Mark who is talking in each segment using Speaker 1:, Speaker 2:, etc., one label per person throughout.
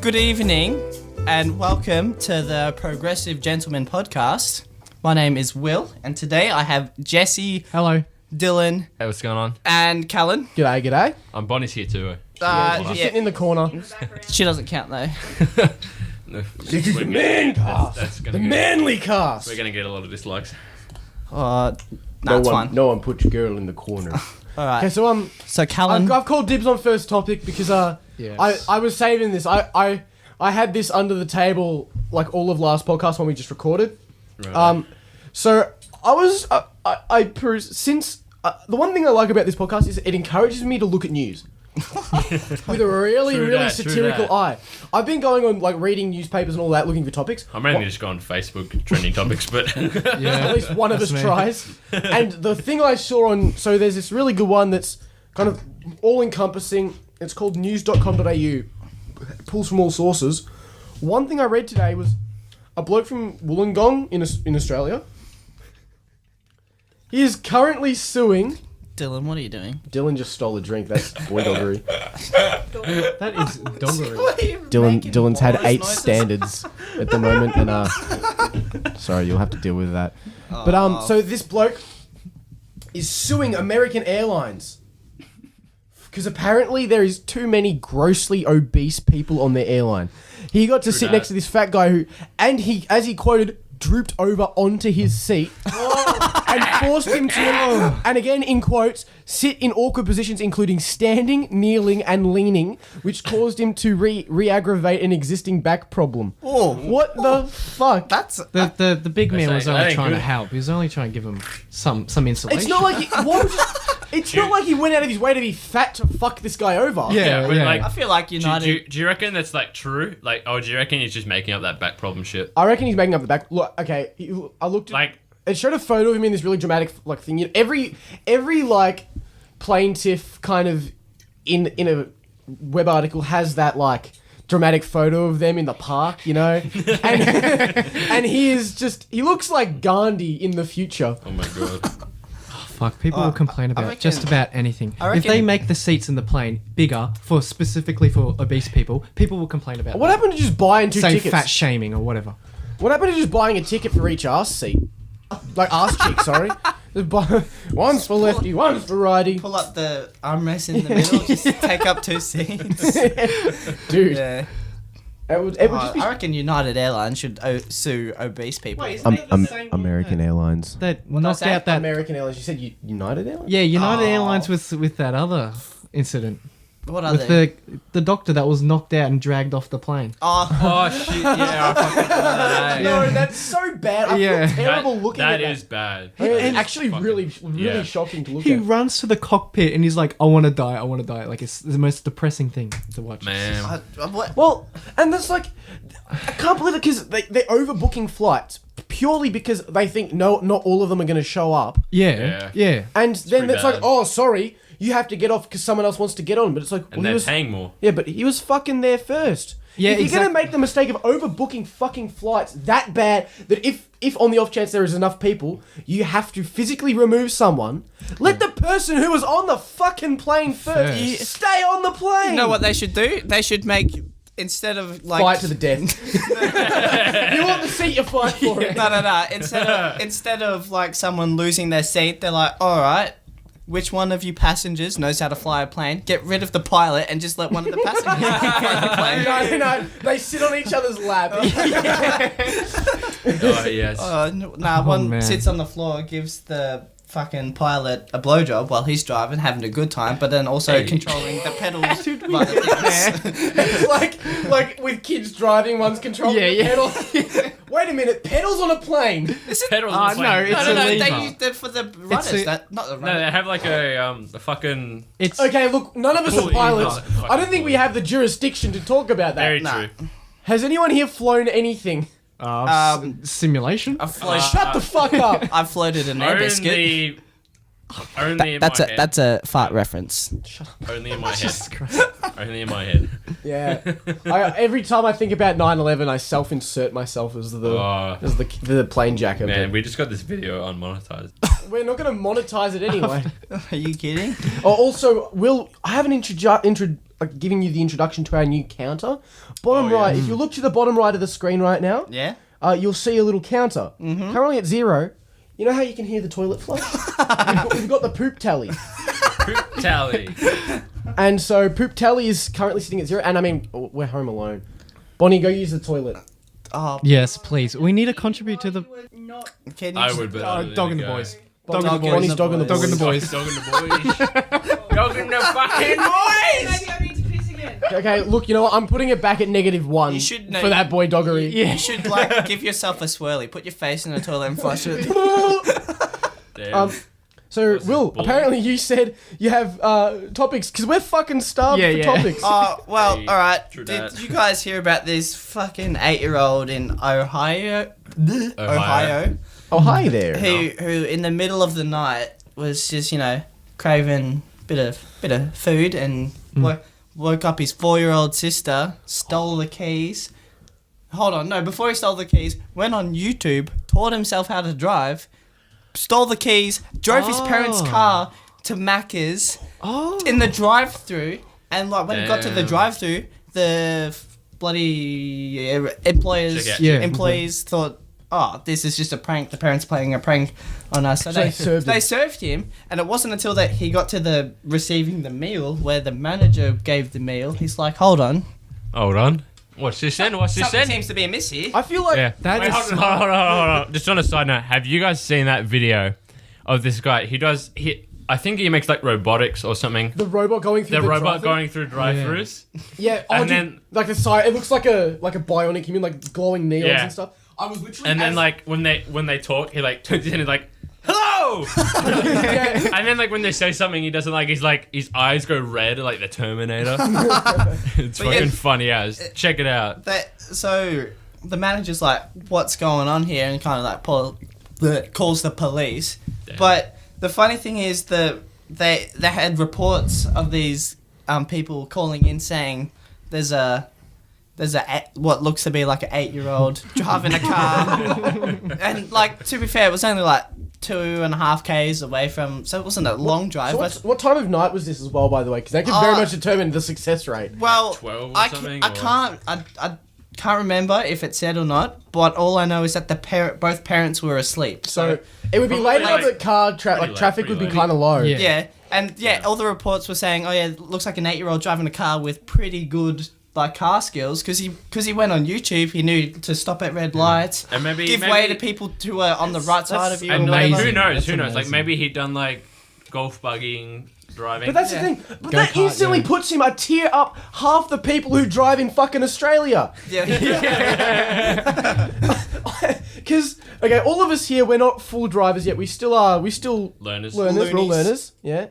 Speaker 1: Good evening and welcome to the Progressive Gentleman podcast. My name is Will and today I have Jesse,
Speaker 2: Hello.
Speaker 1: Dylan,
Speaker 3: Hey, what's going on?
Speaker 1: and Callan.
Speaker 2: G'day, g'day.
Speaker 3: Bonnie's here too.
Speaker 2: She's sitting in the corner.
Speaker 1: She doesn't count though.
Speaker 3: No,
Speaker 2: This is the MANCAST.
Speaker 3: that's
Speaker 2: The
Speaker 3: gonna get,
Speaker 2: manly cast.
Speaker 3: We're gonna get a lot of dislikes.
Speaker 1: That's fine.
Speaker 2: No one put your girl in the corner.
Speaker 1: Alright,
Speaker 2: Okay, so
Speaker 1: so Callan,
Speaker 2: I've called dibs on first topic because
Speaker 4: Yes.
Speaker 2: I was saving this. I had this under the table like all of last podcast when we just recorded.
Speaker 3: Right.
Speaker 2: So I was since the one thing I like about this podcast is it encourages me to look at news. With a really,
Speaker 3: True
Speaker 2: really
Speaker 3: that, true
Speaker 2: satirical
Speaker 3: that.
Speaker 2: eye. I've been going on like reading newspapers and all that, looking for topics.
Speaker 3: I'm mainly just going on Facebook trending topics, but
Speaker 2: At least one of us
Speaker 4: me.
Speaker 2: tries. And the thing I saw so there's this really good one that's kind of all-encompassing. It's called news.com.au. Pulls from all sources. One thing I read today was a bloke from Wollongong in Australia. He is currently suing...
Speaker 1: Dylan, what are you doing?
Speaker 2: Dylan just stole a drink. That's boy doggery.
Speaker 4: That is doggery.
Speaker 2: Dylan's had 8 standards at the moment, and sorry, you'll have to deal with that. But so this bloke is suing American Airlines because apparently there is too many grossly obese people on their airline. He got to sit next to this fat guy who, and he, as he quoted, drooped over onto his seat. And forced him to, and again in quotes, sit in awkward positions including standing, kneeling and leaning, which caused him to re-aggravate an existing back problem. What the fuck?
Speaker 1: That's
Speaker 4: The big man was
Speaker 3: that
Speaker 4: only
Speaker 3: ain't
Speaker 4: trying to
Speaker 3: good.
Speaker 4: help. He was only trying to give him some insulation.
Speaker 2: It's not like it's not like he went out of his way to be fat to fuck this guy over.
Speaker 4: Yeah,
Speaker 3: but
Speaker 4: yeah.
Speaker 3: like,
Speaker 1: I feel like United.
Speaker 3: do you reckon that's like true? Like, do you reckon he's just making up that back problem shit?
Speaker 2: I reckon he's making up the back. Look, okay, I looked at...
Speaker 3: Like,
Speaker 2: It showed a photo of him in this really dramatic like thing. You know, every like plaintiff kind of in a web article has that like dramatic photo of them in the park, you know, and he looks like Gandhi in the future.
Speaker 3: oh my god.
Speaker 4: Fuck, people will complain about
Speaker 1: reckon-
Speaker 4: just about anything.
Speaker 1: I
Speaker 4: If they
Speaker 1: reckon-
Speaker 4: make the seats in the plane bigger specifically for obese people will complain about
Speaker 2: What
Speaker 4: that.
Speaker 2: happened to just buying 2
Speaker 4: Say
Speaker 2: tickets?
Speaker 4: fat shaming or whatever.
Speaker 2: What happened to just buying a ticket for each arse seat? Like arse cheek, sorry. Just buy, one's for lefty, one's for righty.
Speaker 1: Pull up the armrest in the middle, just take up 2 seats.
Speaker 2: Dude,
Speaker 1: Yeah.
Speaker 2: it would just be...
Speaker 1: I reckon United Airlines should sue obese people.
Speaker 2: American Airlines.
Speaker 4: That
Speaker 1: I
Speaker 4: knocked
Speaker 1: say?
Speaker 4: out that.
Speaker 2: American Airlines. You said United Airlines?
Speaker 4: Yeah, United
Speaker 1: Oh.
Speaker 4: Airlines with that other incident.
Speaker 1: What are
Speaker 4: With
Speaker 1: they?
Speaker 4: the doctor that was knocked out and dragged off the plane.
Speaker 1: Oh,
Speaker 3: shit! Yeah, I fucking know.
Speaker 2: No, that's so bad. I
Speaker 4: Yeah.
Speaker 2: feel terrible looking at that.
Speaker 3: That is bad.
Speaker 2: It's actually
Speaker 3: fucking-
Speaker 2: really
Speaker 3: yeah.
Speaker 2: shocking to look
Speaker 4: He
Speaker 2: at.
Speaker 4: runs to the cockpit and he's like, I want to die. Like, it's the most depressing thing to watch.
Speaker 3: Man.
Speaker 1: what?
Speaker 2: Well, and that's like, I can't believe it because they're overbooking flights purely because they think not all of them are going to show up.
Speaker 4: Yeah.
Speaker 2: And then
Speaker 3: pretty
Speaker 2: it's like,
Speaker 3: bad.
Speaker 2: oh, sorry, you have to get off because someone else wants to get on. But it's like,
Speaker 3: And they're paying more.
Speaker 2: Yeah, but he was fucking there first.
Speaker 4: Yeah,
Speaker 2: if you're going to
Speaker 4: exactly.
Speaker 2: make the mistake of overbooking fucking flights that bad that if on the off chance there is enough people, you have to physically remove someone, let the person who was on the fucking plane first stay on the plane.
Speaker 1: You know what they should do? They should make, instead of like...
Speaker 2: Fight to the death. You want the seat, you fight for it.
Speaker 1: No. Instead of like someone losing their seat, they're like, all right, which one of you passengers knows how to fly a plane? Get rid of the pilot and just let one of the passengers fly the plane.
Speaker 2: No, they sit on each other's lap.
Speaker 3: Oh yes.
Speaker 1: One
Speaker 4: man.
Speaker 1: sits on the floor, gives the fucking pilot a blowjob while he's driving, having a good time, but then also controlling the pedals. by the things.
Speaker 2: It's like with kids driving, one's controlling the pedal. Wait a minute, pedals on a plane?
Speaker 3: Pedals on the plane.
Speaker 4: no, it's
Speaker 1: No,
Speaker 4: a
Speaker 1: they
Speaker 4: lever.
Speaker 1: use them for the runners. Not the
Speaker 3: No,
Speaker 1: runners.
Speaker 3: they have like a fucking.
Speaker 4: It's
Speaker 2: Okay, look, none of us are
Speaker 3: Pulley.
Speaker 2: pilots.
Speaker 3: Fucking
Speaker 2: I don't think we have the jurisdiction to talk about that.
Speaker 3: Very
Speaker 1: Nah.
Speaker 3: true.
Speaker 2: Has anyone here flown anything?
Speaker 4: simulation.
Speaker 1: I've floated,
Speaker 2: Shut the fuck up.
Speaker 1: I've floated an air biscuit.
Speaker 3: Only Only in
Speaker 1: That's
Speaker 3: my
Speaker 1: a
Speaker 3: head.
Speaker 1: that's a fart reference.
Speaker 3: Only in my head.
Speaker 4: Jesus Christ.
Speaker 3: Only in my head.
Speaker 2: Yeah. Every time I think about 9/11, I self-insert myself as the plane jacker.
Speaker 3: Man,
Speaker 2: but
Speaker 3: we just got this video unmonetized.
Speaker 2: we're not going to monetize it anyway.
Speaker 1: Are you kidding?
Speaker 2: Oh, also, Will, I haven't giving you the introduction to our new counter. Bottom right, if you look to the bottom right of the screen right now,
Speaker 1: Yeah.
Speaker 2: you'll see a little counter. Currently at 0. You know how you can hear the toilet flush? we've got the poop tally.
Speaker 3: Poop tally.
Speaker 2: And so poop tally is currently sitting at 0. And I mean, we're home alone. Bonnie, go use the toilet.
Speaker 1: Oh,
Speaker 4: Yes, please. We need to contribute to the
Speaker 1: can you
Speaker 3: I
Speaker 1: just-
Speaker 3: would, but I don't
Speaker 4: dog and
Speaker 3: need
Speaker 4: the
Speaker 3: to
Speaker 4: boys.
Speaker 3: go.
Speaker 4: Dog and the boys.
Speaker 2: Bonnie's dog and the
Speaker 4: Dog and the
Speaker 2: boys.
Speaker 4: boys.
Speaker 3: Dog and the boys. Dog and the fucking boys.
Speaker 5: Maybe I need to piss again.
Speaker 2: Okay, look, you know what? I'm putting it back at -1
Speaker 1: You should know-
Speaker 2: for that boy doggery.
Speaker 1: You should like give yourself a swirly. Put your face in the toilet and flush it.
Speaker 3: Damn.
Speaker 2: So,
Speaker 3: What's
Speaker 2: Will,
Speaker 3: this bull?
Speaker 2: apparently you said you have topics, because we're fucking starved
Speaker 4: Yeah,
Speaker 2: for
Speaker 4: yeah.
Speaker 2: topics.
Speaker 1: Oh well,
Speaker 3: Hey,
Speaker 1: all right.
Speaker 3: true
Speaker 1: Did
Speaker 3: that.
Speaker 1: you guys hear about this fucking 8-year-old in Ohio? Ohio,
Speaker 2: Oh, hi there.
Speaker 1: who in the middle of the night was just craving bit of food and woke up his 4-year-old sister, stole the keys. Hold on, no, before he stole the keys, went on YouTube, taught himself how to drive, stole the keys, drove his parents' car to Macca's in the drive-through, and like when he got to the
Speaker 3: Damn.
Speaker 1: drive-through, the bloody employers
Speaker 3: Check out.
Speaker 4: Yeah.
Speaker 1: employees thought, oh, this is just a prank. The parents playing a prank on us. So
Speaker 2: they served him.
Speaker 1: served him, and it wasn't until that he got to the receiving the meal where the manager gave the meal. He's like, hold on,
Speaker 3: Hold on. What's this then? What's this
Speaker 1: something
Speaker 3: then?
Speaker 1: seems to be amiss here.
Speaker 2: I feel like
Speaker 3: Yeah.
Speaker 4: That
Speaker 3: Wait,
Speaker 4: is
Speaker 3: hold on. Just on a side note, have you guys seen that video of this guy? I think he makes like robotics or something.
Speaker 2: the robot going through
Speaker 3: The
Speaker 2: the
Speaker 3: robot
Speaker 2: drive-thru.
Speaker 3: going through drive-throus.
Speaker 2: Yeah,
Speaker 3: and
Speaker 2: dude,
Speaker 3: then-
Speaker 2: like the side, it looks like a bionic. You mean like glowing neons
Speaker 3: Yeah.
Speaker 2: and stuff? I was literally.
Speaker 3: And then like when they talk, he like turns in and like, hello.
Speaker 2: yeah,
Speaker 3: And then like when they say something, he doesn't like. He's like his eyes go red like the Terminator. It's
Speaker 1: But yeah,
Speaker 3: fucking funny as. Check it out.
Speaker 1: So the manager's like, what's going on here? And kind of like calls the police.
Speaker 3: Damn.
Speaker 1: But the funny thing is that they had reports of these people calling in saying there's a what looks to be like an 8-year-old driving a car, and like to be fair, it was only like 2.5 k's away from, so it wasn't a long drive.
Speaker 2: So
Speaker 1: but
Speaker 2: what time of night was this as well, by the way? Because that could very
Speaker 1: Uh,
Speaker 2: much determine the success rate.
Speaker 1: well,
Speaker 3: 12 or
Speaker 1: I
Speaker 3: something,
Speaker 1: I
Speaker 3: or-
Speaker 1: can't remember if it said or not, but all I know is that both parents were asleep.
Speaker 2: So it would be
Speaker 3: Probably
Speaker 2: late enough
Speaker 3: like-
Speaker 2: that
Speaker 3: pretty late,
Speaker 2: traffic would be
Speaker 3: pretty
Speaker 2: kind of low.
Speaker 4: Yeah.
Speaker 1: yeah, and all the reports were saying, oh yeah, it looks like an 8-year-old driving a car with pretty good like car skills because he went on YouTube. He knew to stop at red lights,
Speaker 3: And maybe
Speaker 1: give way to people who are on the right side of you.
Speaker 3: And
Speaker 1: or whatever.
Speaker 3: who
Speaker 4: amazing.
Speaker 3: knows?
Speaker 4: That's
Speaker 3: Who knows? Like
Speaker 4: amazing.
Speaker 3: maybe he'd done like golf buggying, driving.
Speaker 2: But that's
Speaker 1: Yeah.
Speaker 2: the thing. But
Speaker 4: Go
Speaker 2: that
Speaker 4: kart,
Speaker 2: instantly
Speaker 4: yeah.
Speaker 2: puts him a tier up half the people who drive in fucking Australia.
Speaker 1: Yeah.
Speaker 2: Because okay, all of us here, we're not full drivers yet. We still are. We still
Speaker 3: Learners.
Speaker 2: We're all
Speaker 1: Loonies.
Speaker 2: learners. Yeah.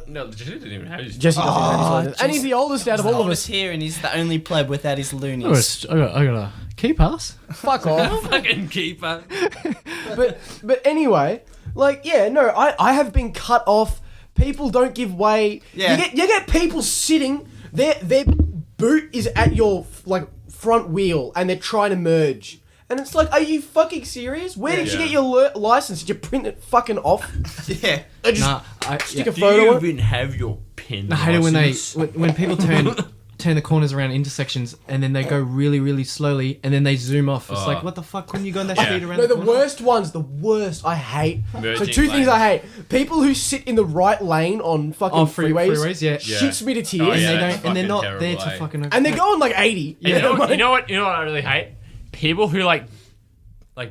Speaker 3: No, Jesse didn't even have his.
Speaker 2: Jesse doesn't have his learners. And
Speaker 1: jeez.
Speaker 2: he's the oldest out of all of
Speaker 1: Oldest
Speaker 2: us.
Speaker 1: here, and he's the only pleb without his
Speaker 4: I
Speaker 1: loonies.
Speaker 4: got a key pass.
Speaker 2: Fuck off.
Speaker 3: fucking keeper.
Speaker 2: but anyway, like yeah, no, I have been cut off. People don't give way.
Speaker 1: Yeah.
Speaker 2: You get people sitting. Their boot is at your like front wheel, and they're trying to merge. And it's like, are you fucking serious? Where did you
Speaker 3: Yeah.
Speaker 2: get your license? Did you print it fucking off?
Speaker 1: Yeah.
Speaker 2: Or just
Speaker 4: Nah,
Speaker 2: stick a
Speaker 3: Do
Speaker 2: photo
Speaker 3: you
Speaker 2: on it?
Speaker 3: even have your pin?
Speaker 4: I hate it when
Speaker 3: license?
Speaker 4: when people turn the corners around intersections and then they go really, really slowly and then they zoom off. It's like, what the fuck? Couldn't you go in that
Speaker 3: Yeah.
Speaker 4: speed around
Speaker 2: No,
Speaker 4: the
Speaker 2: the
Speaker 4: corner?
Speaker 2: worst ones, the worst I hate. So
Speaker 3: Merging
Speaker 2: two things
Speaker 3: lanes.
Speaker 2: I hate. People who sit in the right lane on fucking
Speaker 4: Oh,
Speaker 2: freeways.
Speaker 4: yeah.
Speaker 3: Yeah.
Speaker 2: Shits me to tears.
Speaker 3: Oh,
Speaker 4: And
Speaker 3: yeah,
Speaker 4: they
Speaker 3: that's
Speaker 4: don't, and they're
Speaker 3: fucking
Speaker 4: not
Speaker 3: terrible,
Speaker 4: there to
Speaker 3: eh?
Speaker 4: fucking.
Speaker 2: And they're going like 80.
Speaker 3: You know what I really hate? People who like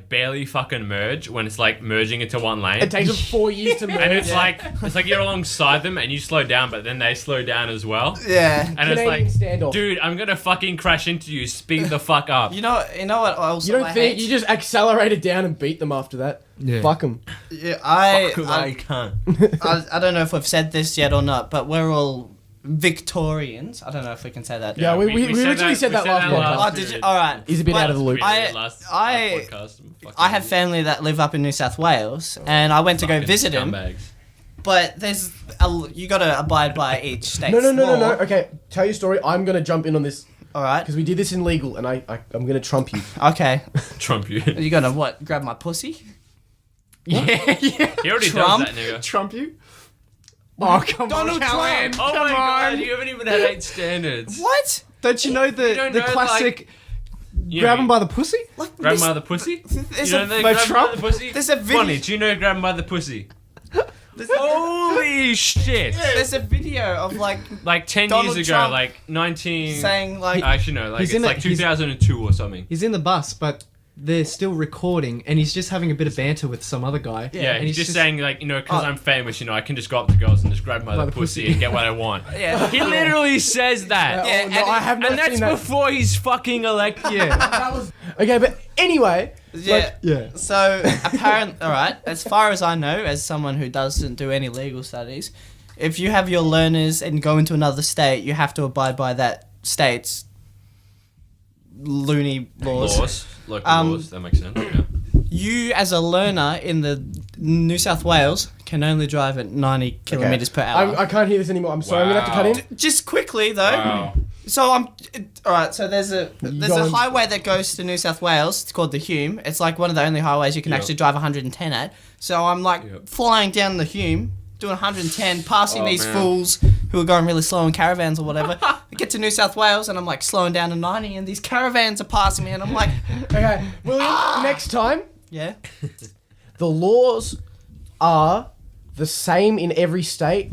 Speaker 3: barely fucking merge when it's like merging into one lane.
Speaker 2: It takes them 4 years to merge.
Speaker 3: And it's like you're alongside them and you slow down, but then they slow down as well.
Speaker 1: Yeah.
Speaker 3: And
Speaker 2: Canadian
Speaker 3: it's like,
Speaker 2: standoff.
Speaker 3: dude, I'm gonna fucking crash into you. Speed the fuck up.
Speaker 1: You know what also
Speaker 2: You don't
Speaker 1: I
Speaker 2: think
Speaker 1: hate?
Speaker 2: you just accelerate it down and beat them after that?
Speaker 4: Yeah.
Speaker 2: Fuck them.
Speaker 1: Yeah, I
Speaker 3: can't.
Speaker 1: I don't know if we've said this yet or not, but we're all Victorians. I don't know if we can say that.
Speaker 2: Yeah, we originally said that last podcast.
Speaker 1: Oh, did you? All right.
Speaker 2: He's a bit
Speaker 1: But
Speaker 2: out of the loop.
Speaker 1: I have family that live up in New South Wales, and I went to go visit him. But you got to abide by each state's
Speaker 2: No. Okay, tell your story. I'm gonna jump in on this
Speaker 1: All right.
Speaker 2: because we did this in legal, and I'm gonna trump you.
Speaker 1: Okay.
Speaker 3: Trump you.
Speaker 1: Are you gonna what? Grab my pussy?
Speaker 4: Yeah.
Speaker 3: He already
Speaker 1: Trump?
Speaker 3: does that, nigga.
Speaker 4: Trump you? Oh, come
Speaker 1: Donald
Speaker 4: on, Callum.
Speaker 1: Trump.
Speaker 3: Oh
Speaker 4: Come
Speaker 3: my
Speaker 4: on.
Speaker 3: god, you haven't even had 8 standards.
Speaker 1: What?
Speaker 4: Don't you know the
Speaker 3: don't
Speaker 4: the
Speaker 3: know,
Speaker 4: classic
Speaker 3: You
Speaker 4: grab
Speaker 3: know,
Speaker 4: him by the pussy?
Speaker 1: Like
Speaker 3: Grab
Speaker 1: this-
Speaker 3: him by the pussy?
Speaker 1: There's
Speaker 3: You
Speaker 1: a
Speaker 3: know they
Speaker 4: by
Speaker 3: grab him
Speaker 4: Trump?
Speaker 3: by the pussy?
Speaker 1: There's a video.
Speaker 3: Funny, do you know grab him by the pussy? Holy shit.
Speaker 1: There's a video of like
Speaker 3: Like 10
Speaker 1: Donald
Speaker 3: years ago,
Speaker 1: Trump
Speaker 3: like 19...
Speaker 1: saying like
Speaker 3: Actually, no, like
Speaker 4: He's
Speaker 3: it's
Speaker 4: in
Speaker 3: like
Speaker 4: it- he's-
Speaker 3: 2002 or something.
Speaker 4: He's in the bus, but they're still recording, and he's just having a bit of banter with some other guy.
Speaker 3: Yeah,
Speaker 4: and
Speaker 3: he's just saying, like, you know, because I'm famous, you know, I can just go up to girls and just grab them by the pussy and get what I want.
Speaker 1: Yeah.
Speaker 3: He literally says that.
Speaker 1: Yeah,
Speaker 2: Oh, no, I have not
Speaker 3: And that's
Speaker 2: seen that.
Speaker 3: before he's fucking elected.
Speaker 4: Yeah.
Speaker 2: That was okay, but anyway.
Speaker 1: yeah.
Speaker 4: Yeah.
Speaker 1: So apparently, all right. As far as I know, as someone who doesn't do any legal studies, if you have your learners and go into another state, you have to abide by that state's loony laws.
Speaker 3: Local laws, that makes sense, yeah.
Speaker 1: You, as a learner in the New South Wales, can only drive at 90 kilometers per hour.
Speaker 2: I can't hear this anymore. I'm sorry. I'm gonna have to cut in.
Speaker 1: Just quickly though.
Speaker 3: Wow.
Speaker 1: So all right. So there's a
Speaker 2: Going-
Speaker 1: highway that goes to New South Wales. It's called the Hume. It's like one of the only highways you can
Speaker 3: Yeah.
Speaker 1: actually drive 110 at. So I'm like
Speaker 3: Yep.
Speaker 1: flying down the Hume, doing 110, passing
Speaker 3: Oh,
Speaker 1: these
Speaker 3: man.
Speaker 1: fools who are going really slow in caravans or whatever. I get to New South Wales and I'm like slowing down to 90, and these caravans are passing me, and I'm like,
Speaker 2: Okay, William. Next time,
Speaker 1: yeah,
Speaker 2: the laws are the same in every state.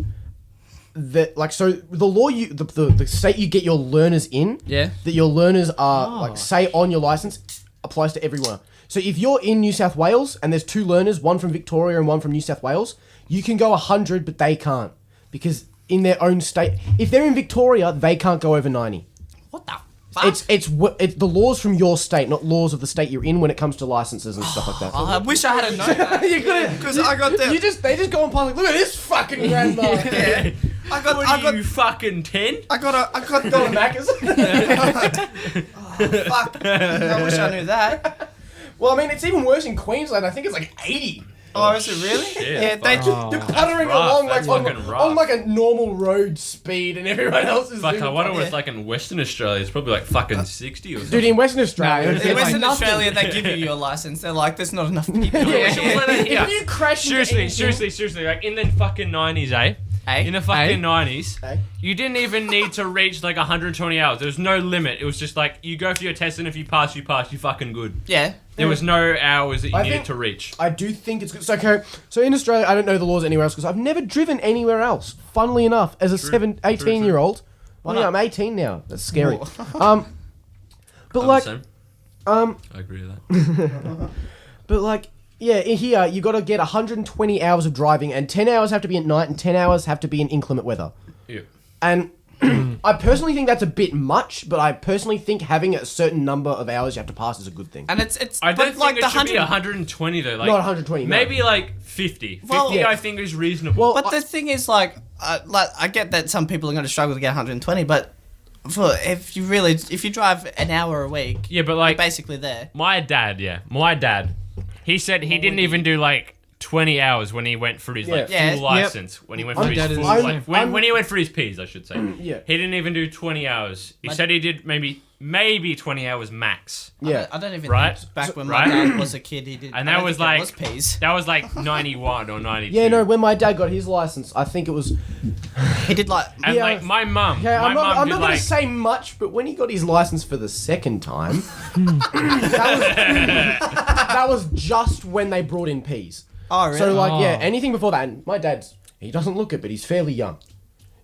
Speaker 2: That like so the law the state you get your learners in.
Speaker 1: yeah.
Speaker 2: That your learners are like say on your license applies to everyone. So if you're in New South Wales and there's 2 learners, one from Victoria and one from New South Wales, you can go 100, but they can't because in their own state, if they're in Victoria, they can't go over 90.
Speaker 1: What the fuck?
Speaker 2: It's the laws from your state, not laws of the state you're in when it comes to licenses and stuff like that.
Speaker 1: I wish I had known that.
Speaker 2: You couldn't,
Speaker 1: Because I got the.
Speaker 2: they just go on public. Look at this fucking grandma.
Speaker 1: Yeah. I got.
Speaker 3: What
Speaker 1: I
Speaker 3: are
Speaker 1: got.
Speaker 3: you, fucking 10?
Speaker 1: I got
Speaker 2: Go
Speaker 1: the.
Speaker 2: on, Macca's.
Speaker 1: Fuck. I wish I knew that.
Speaker 2: Well, I mean, it's even worse in Queensland. I think it's like 80.
Speaker 1: Oh, is it really?
Speaker 3: Shit,
Speaker 1: Yeah, they.
Speaker 3: fuck.
Speaker 2: They're puttering
Speaker 3: rough,
Speaker 2: along like
Speaker 3: that's fucking rough.
Speaker 2: on like a normal road speed, and everyone else is.
Speaker 3: Fuck, I
Speaker 2: doing
Speaker 3: wonder what
Speaker 1: Yeah.
Speaker 3: it's like in Western Australia. It's probably like fucking 60 or something.
Speaker 2: Dude, in Western Australia,
Speaker 4: No,
Speaker 2: it's
Speaker 1: In
Speaker 4: It's
Speaker 1: Western
Speaker 2: like
Speaker 1: Australia, they give you your license. They're like, there's not enough people.
Speaker 2: Yeah.
Speaker 3: Yeah.
Speaker 2: If you crash into
Speaker 3: Seriously, like in the fucking 90s, eh?
Speaker 1: Hey?
Speaker 3: In the fucking
Speaker 4: Hey?
Speaker 3: 90s,
Speaker 2: Hey?
Speaker 3: you didn't even need to reach like 120 hours. There was no limit. It was just like, you go for your test, and if you pass, you fucking good.
Speaker 1: Yeah.
Speaker 3: There was no hours that you
Speaker 2: I
Speaker 3: needed
Speaker 2: think-
Speaker 3: to reach.
Speaker 2: I do think it's good. So, okay, so in Australia, I don't know the laws anywhere else because I've never driven anywhere else. Funnily enough, as a
Speaker 3: True.
Speaker 2: 18-year-old,
Speaker 1: Why
Speaker 2: well,
Speaker 1: not?
Speaker 2: I'm 18 now. That's scary.
Speaker 1: Whoa.
Speaker 2: But
Speaker 3: I'm
Speaker 2: like,
Speaker 3: the same.
Speaker 2: um,
Speaker 3: I agree with that.
Speaker 2: but like, yeah, in here you got to get 120 hours of driving, and 10 hours have to be at night, and 10 hours have to be in inclement weather.
Speaker 3: Yeah.
Speaker 2: And I personally think that's a bit much, but I personally think having a certain number of hours you have to pass is a good thing.
Speaker 1: And it's.
Speaker 3: I don't
Speaker 1: but,
Speaker 3: think
Speaker 1: like
Speaker 3: it
Speaker 1: the
Speaker 3: should be
Speaker 1: 100.
Speaker 3: 120 though. Like,
Speaker 2: Not 120, no.
Speaker 3: Maybe like 50. 50
Speaker 1: Well,
Speaker 2: yeah.
Speaker 3: I think is reasonable.
Speaker 2: Well,
Speaker 1: But the thing is, like I get that some people are going to struggle to get 120, but if you drive an hour a week,
Speaker 3: yeah, but
Speaker 1: you're
Speaker 3: like
Speaker 1: basically there.
Speaker 3: my dad, he said he didn't even do like 20 hours when he went for his like
Speaker 1: Yeah.
Speaker 3: full
Speaker 1: Yep.
Speaker 3: license. When he went
Speaker 2: My
Speaker 3: for his
Speaker 4: dad is
Speaker 3: full
Speaker 4: the
Speaker 2: same.
Speaker 3: life.
Speaker 2: I'm-
Speaker 3: When he went for his P's, I should say.
Speaker 2: Yeah.
Speaker 3: He didn't even do 20 hours. He said he did maybe 20 hours max.
Speaker 2: Yeah.
Speaker 1: I don't even
Speaker 3: Right?
Speaker 1: think back when
Speaker 3: Right?
Speaker 1: my dad was a kid, he did.
Speaker 3: And
Speaker 1: I
Speaker 3: that
Speaker 1: don't
Speaker 3: was
Speaker 1: think
Speaker 3: like
Speaker 1: was peas.
Speaker 3: that was like 91 or 92.
Speaker 2: Yeah, no, when my dad got his license, I think it was.
Speaker 1: He did like.
Speaker 3: And
Speaker 2: Yeah.
Speaker 3: like my mum,
Speaker 2: Okay, I'm not
Speaker 3: did
Speaker 2: going
Speaker 3: like
Speaker 2: to say much, but when he got his license for the second time, that was just when they brought in P's.
Speaker 1: Oh really?
Speaker 2: So like, yeah,
Speaker 4: Oh.
Speaker 2: anything before that. And my dad's, he doesn't look it, but he's fairly young.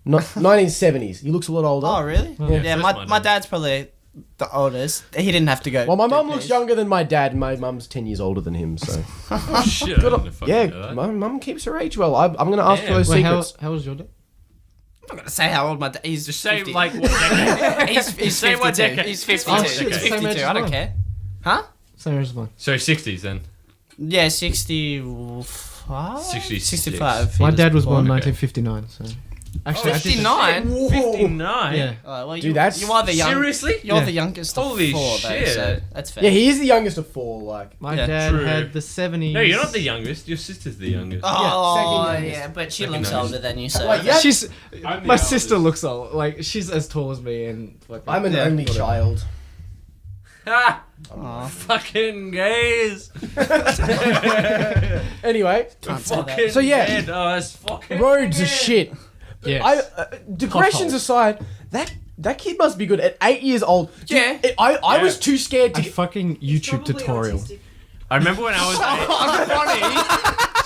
Speaker 2: Not 1970s. He looks a lot older.
Speaker 1: Oh really? Yeah,
Speaker 3: so
Speaker 1: my,
Speaker 3: is my
Speaker 1: my
Speaker 3: dad.
Speaker 1: dad's probably the oldest. He didn't have to go.
Speaker 2: Well, my
Speaker 1: do
Speaker 2: mum looks
Speaker 1: P's.
Speaker 2: younger than my dad, and my mum's 10 years older than him. So
Speaker 3: oh, shit. I didn't fucking know
Speaker 2: yeah,
Speaker 3: that.
Speaker 2: my mum keeps her age well. I'm going to ask for
Speaker 3: Damn.
Speaker 2: those
Speaker 4: Wait,
Speaker 2: secrets.
Speaker 4: how was your dad?
Speaker 1: I'm not gonna say how old my dad. He's
Speaker 3: Just say
Speaker 1: 50.
Speaker 3: like what decade?
Speaker 1: He's
Speaker 3: Say
Speaker 1: 52.
Speaker 3: what decade.
Speaker 1: He's
Speaker 3: Oh,
Speaker 1: 52.
Speaker 3: shit,
Speaker 1: He's
Speaker 3: same
Speaker 1: 52.
Speaker 4: age as
Speaker 1: I don't
Speaker 4: mine.
Speaker 1: care. Huh?
Speaker 4: Same as mine.
Speaker 3: So 60s then.
Speaker 1: Yeah, 65.
Speaker 3: 66.
Speaker 1: 65.
Speaker 4: My
Speaker 1: he
Speaker 4: dad was born in
Speaker 3: okay.
Speaker 4: 1959, so Actually, I did the-
Speaker 1: 59?
Speaker 3: 59?
Speaker 4: Yeah.
Speaker 1: Well,
Speaker 2: Dude, that's-
Speaker 1: you are the young.
Speaker 3: Seriously?
Speaker 1: You're
Speaker 4: Yeah.
Speaker 1: the youngest
Speaker 3: Holy
Speaker 1: of 4, though,
Speaker 3: shit.
Speaker 1: so that's fair.
Speaker 2: Yeah, he is the youngest of 4. Like,
Speaker 4: My
Speaker 1: Yeah.
Speaker 4: dad
Speaker 3: True.
Speaker 4: had the 70s.
Speaker 3: No, you're not the youngest. Your sister's the youngest.
Speaker 1: Oh,
Speaker 2: second
Speaker 1: yeah,
Speaker 2: youngest.
Speaker 1: but she
Speaker 3: Second
Speaker 1: looks
Speaker 3: youngest.
Speaker 1: older than you, so.
Speaker 2: Like, yeah.
Speaker 4: She's
Speaker 3: I'm the
Speaker 4: my sister
Speaker 3: eldest.
Speaker 4: looks old. Like she's as tall as me, and like
Speaker 2: I'm an
Speaker 1: Yeah.
Speaker 2: only child.
Speaker 3: Ha!
Speaker 1: Aw.
Speaker 3: Fucking gays.
Speaker 2: Anyway,
Speaker 1: Can't say that.
Speaker 3: Fucking
Speaker 2: So, yeah.
Speaker 3: dead. Oh, it's fucking
Speaker 2: roads are
Speaker 3: dead.
Speaker 2: shit.
Speaker 4: Yes.
Speaker 2: Depressions
Speaker 4: Potholes.
Speaker 2: aside, that kid must be good at 8 years old. Dude,
Speaker 1: Yeah.
Speaker 2: I
Speaker 3: Yeah.
Speaker 2: was too scared to
Speaker 4: a
Speaker 2: get.
Speaker 4: fucking YouTube tutorial.
Speaker 3: I remember when I was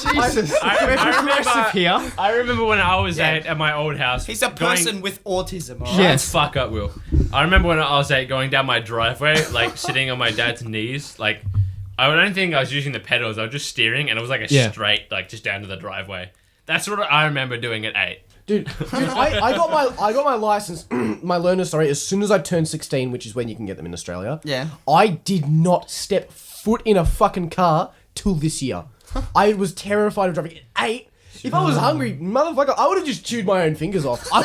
Speaker 4: Jesus,
Speaker 3: I
Speaker 4: we're progressive
Speaker 3: remember-
Speaker 4: here.
Speaker 3: I remember when I was at my old house.
Speaker 1: He's a person with autism, alright?
Speaker 4: Yes.
Speaker 3: Fuck up, Will. I remember when I was going down my driveway, like sitting on my dad's knees, like I don't think I was using the pedals. I was just steering, and it was like a
Speaker 4: Yeah.
Speaker 3: straight, like just down to the driveway. That's what I remember doing at 8.
Speaker 2: Dude, I got my license, my learner, sorry, as soon as I turned 16, which is when you can get them in Australia.
Speaker 1: Yeah.
Speaker 2: I did not step foot in a fucking car till this year. I was terrified of driving at 8. If I was hungry, motherfucker, I would have just chewed my own fingers off. I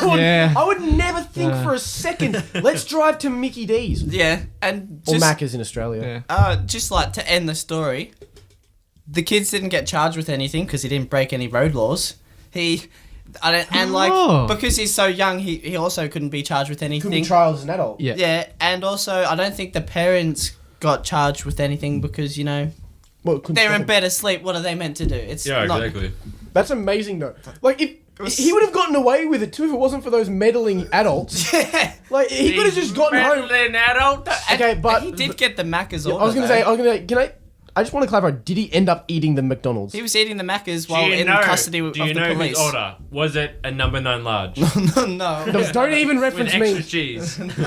Speaker 2: would never think for a second, let's drive to Mickey D's.
Speaker 1: Yeah, and
Speaker 2: Or
Speaker 1: just,
Speaker 2: Macca's in Australia.
Speaker 4: Yeah.
Speaker 1: just like to end the story, the kids didn't get charged with anything because he didn't break any road laws.
Speaker 4: Oh.
Speaker 1: Because he's so young, he also couldn't be charged with
Speaker 2: Could be
Speaker 1: anything.
Speaker 2: trialed as an adult.
Speaker 4: Yeah.
Speaker 1: Yeah, and also I don't think the parents got charged with anything because
Speaker 2: Well, couldn't
Speaker 1: they're
Speaker 2: stop
Speaker 1: in
Speaker 2: him.
Speaker 1: bed asleep. What are they meant to do? It's
Speaker 3: Yeah,
Speaker 1: not,
Speaker 3: exactly.
Speaker 2: That's amazing though. Like if he would have gotten away with it too if it wasn't for those meddling adults.
Speaker 1: Yeah.
Speaker 2: Like he could have just gotten home.
Speaker 3: An adult.
Speaker 2: Okay, but
Speaker 1: he did get the Macca's
Speaker 2: I
Speaker 1: order.
Speaker 2: was gonna say, I just want to clarify. Did he end up eating the McDonald's?
Speaker 1: he was eating the Macca's
Speaker 3: Do
Speaker 1: while
Speaker 3: you
Speaker 1: in
Speaker 3: know?
Speaker 1: custody of
Speaker 3: Do you
Speaker 1: the
Speaker 3: know
Speaker 1: police.
Speaker 3: his order? Was it a number 9 large
Speaker 1: No.
Speaker 2: Don't even
Speaker 3: with
Speaker 2: reference
Speaker 3: extra
Speaker 2: me.
Speaker 3: cheese? Did he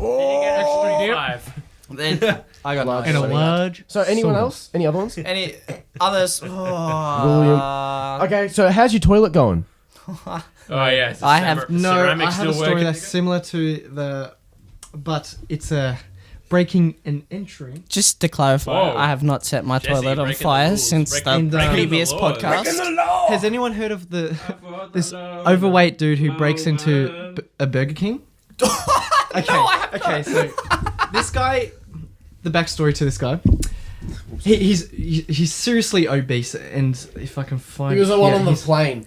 Speaker 2: Oh.
Speaker 3: get extra 5?
Speaker 1: Then I got
Speaker 2: Large.
Speaker 1: no.
Speaker 4: And a
Speaker 2: Sorry.
Speaker 4: large.
Speaker 2: So anyone
Speaker 4: sauce.
Speaker 2: else? Any other ones?
Speaker 1: Any others?
Speaker 2: William. Okay, so how's your toilet going?
Speaker 3: Oh yeah. it's a
Speaker 1: I have
Speaker 4: No,
Speaker 3: ceramic
Speaker 4: I have a
Speaker 3: still
Speaker 4: story
Speaker 3: working
Speaker 4: that's
Speaker 3: again?
Speaker 4: similar to the, but it's a breaking and entering.
Speaker 1: Just to clarify,
Speaker 3: Whoa.
Speaker 1: I have not set my
Speaker 3: Jesse,
Speaker 1: toilet on
Speaker 3: breaking the
Speaker 1: fire
Speaker 3: rules,
Speaker 1: since
Speaker 3: breaking-
Speaker 1: the
Speaker 4: breaking the
Speaker 1: previous
Speaker 3: laws.
Speaker 1: podcast.
Speaker 4: Has anyone heard of this overweight dude who breaks into a Burger King? Okay, so this guy, the backstory to this guy, he's seriously obese, and if I can find,
Speaker 2: He was the one
Speaker 4: yeah,
Speaker 2: on the
Speaker 4: he's-
Speaker 2: plane.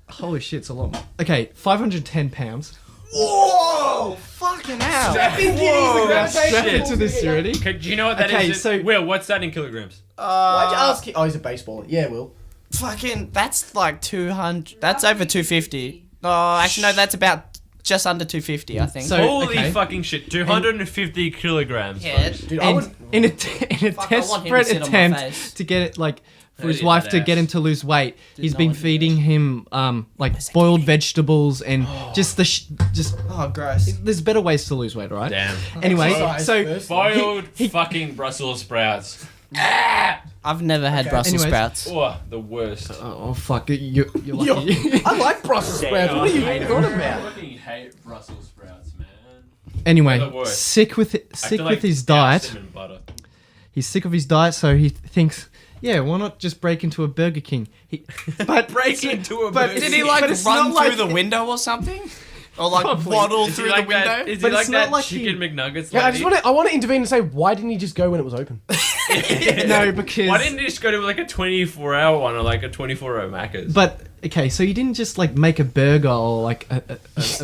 Speaker 4: holy shit, it's a lot. Okay, 510 pounds.
Speaker 2: Whoa!
Speaker 1: Fucking hell.
Speaker 4: Strap into this already.
Speaker 3: Okay, do you know what that is?
Speaker 4: Okay, so-
Speaker 3: Will, what's that in kilograms?
Speaker 2: Why'd you ask him? Oh, he's a baseballer. Yeah, Will.
Speaker 1: Fucking, that's like 200. That's over 250. Oh, actually, no, that's about just under 250, I think.
Speaker 4: So-
Speaker 3: Holy
Speaker 4: okay.
Speaker 3: fucking shit! 250 kilograms.
Speaker 1: yeah.
Speaker 3: folks.
Speaker 2: Dude, I
Speaker 4: And
Speaker 2: would.
Speaker 4: in a
Speaker 1: Fuck, I want him to
Speaker 4: desperate
Speaker 1: sit on my
Speaker 4: attempt
Speaker 1: face.
Speaker 4: to get it like for
Speaker 3: How
Speaker 4: his
Speaker 3: do you
Speaker 4: wife
Speaker 3: do
Speaker 4: to
Speaker 3: that?
Speaker 4: get him to lose weight, he's
Speaker 1: no
Speaker 4: been
Speaker 1: one do
Speaker 4: feeding him like boiled vegetables and just just
Speaker 1: Oh, gross.
Speaker 4: there's better ways to lose weight, right?
Speaker 3: Damn.
Speaker 4: Anyway,
Speaker 2: Exercise
Speaker 4: so
Speaker 2: first.
Speaker 3: Boiled fucking Brussels sprouts.
Speaker 1: I've never had
Speaker 2: Okay.
Speaker 1: Brussels
Speaker 4: Anyways.
Speaker 1: sprouts.
Speaker 3: Oh, the worst.
Speaker 4: oh fuck, you're
Speaker 2: Yo,
Speaker 4: lucky.
Speaker 2: I like Brussels sprouts. What are you
Speaker 3: I
Speaker 2: on
Speaker 3: I
Speaker 2: about?
Speaker 3: fucking hate Brussels sprouts, man.
Speaker 4: Anyway,
Speaker 3: They're the worst.
Speaker 4: sick with
Speaker 3: I
Speaker 4: sick
Speaker 3: feel
Speaker 4: with
Speaker 3: like
Speaker 4: his
Speaker 3: douse
Speaker 4: diet.
Speaker 3: them in butter.
Speaker 4: He's sick of his diet, so he thinks, yeah, why not just break into a Burger King? But
Speaker 3: Break into a
Speaker 4: but
Speaker 3: Burger
Speaker 1: Did
Speaker 3: King.
Speaker 1: he like
Speaker 4: But it's
Speaker 1: run
Speaker 4: not
Speaker 1: through
Speaker 4: like-
Speaker 1: the window or something? Or like
Speaker 4: Probably.
Speaker 1: waddle
Speaker 3: Is he
Speaker 1: through
Speaker 3: like
Speaker 1: the window?
Speaker 3: that? Is he
Speaker 4: But
Speaker 3: like
Speaker 4: it's not
Speaker 3: that
Speaker 4: like he-
Speaker 3: chicken McNuggets?
Speaker 2: Yeah,
Speaker 3: lady?
Speaker 2: I want to intervene and say, why didn't he just go when it was open?
Speaker 4: no, because
Speaker 3: Why didn't you just go to like a 24-hour one or like a 24-hour Macca's?
Speaker 4: But okay, so you didn't just like make a burger or like a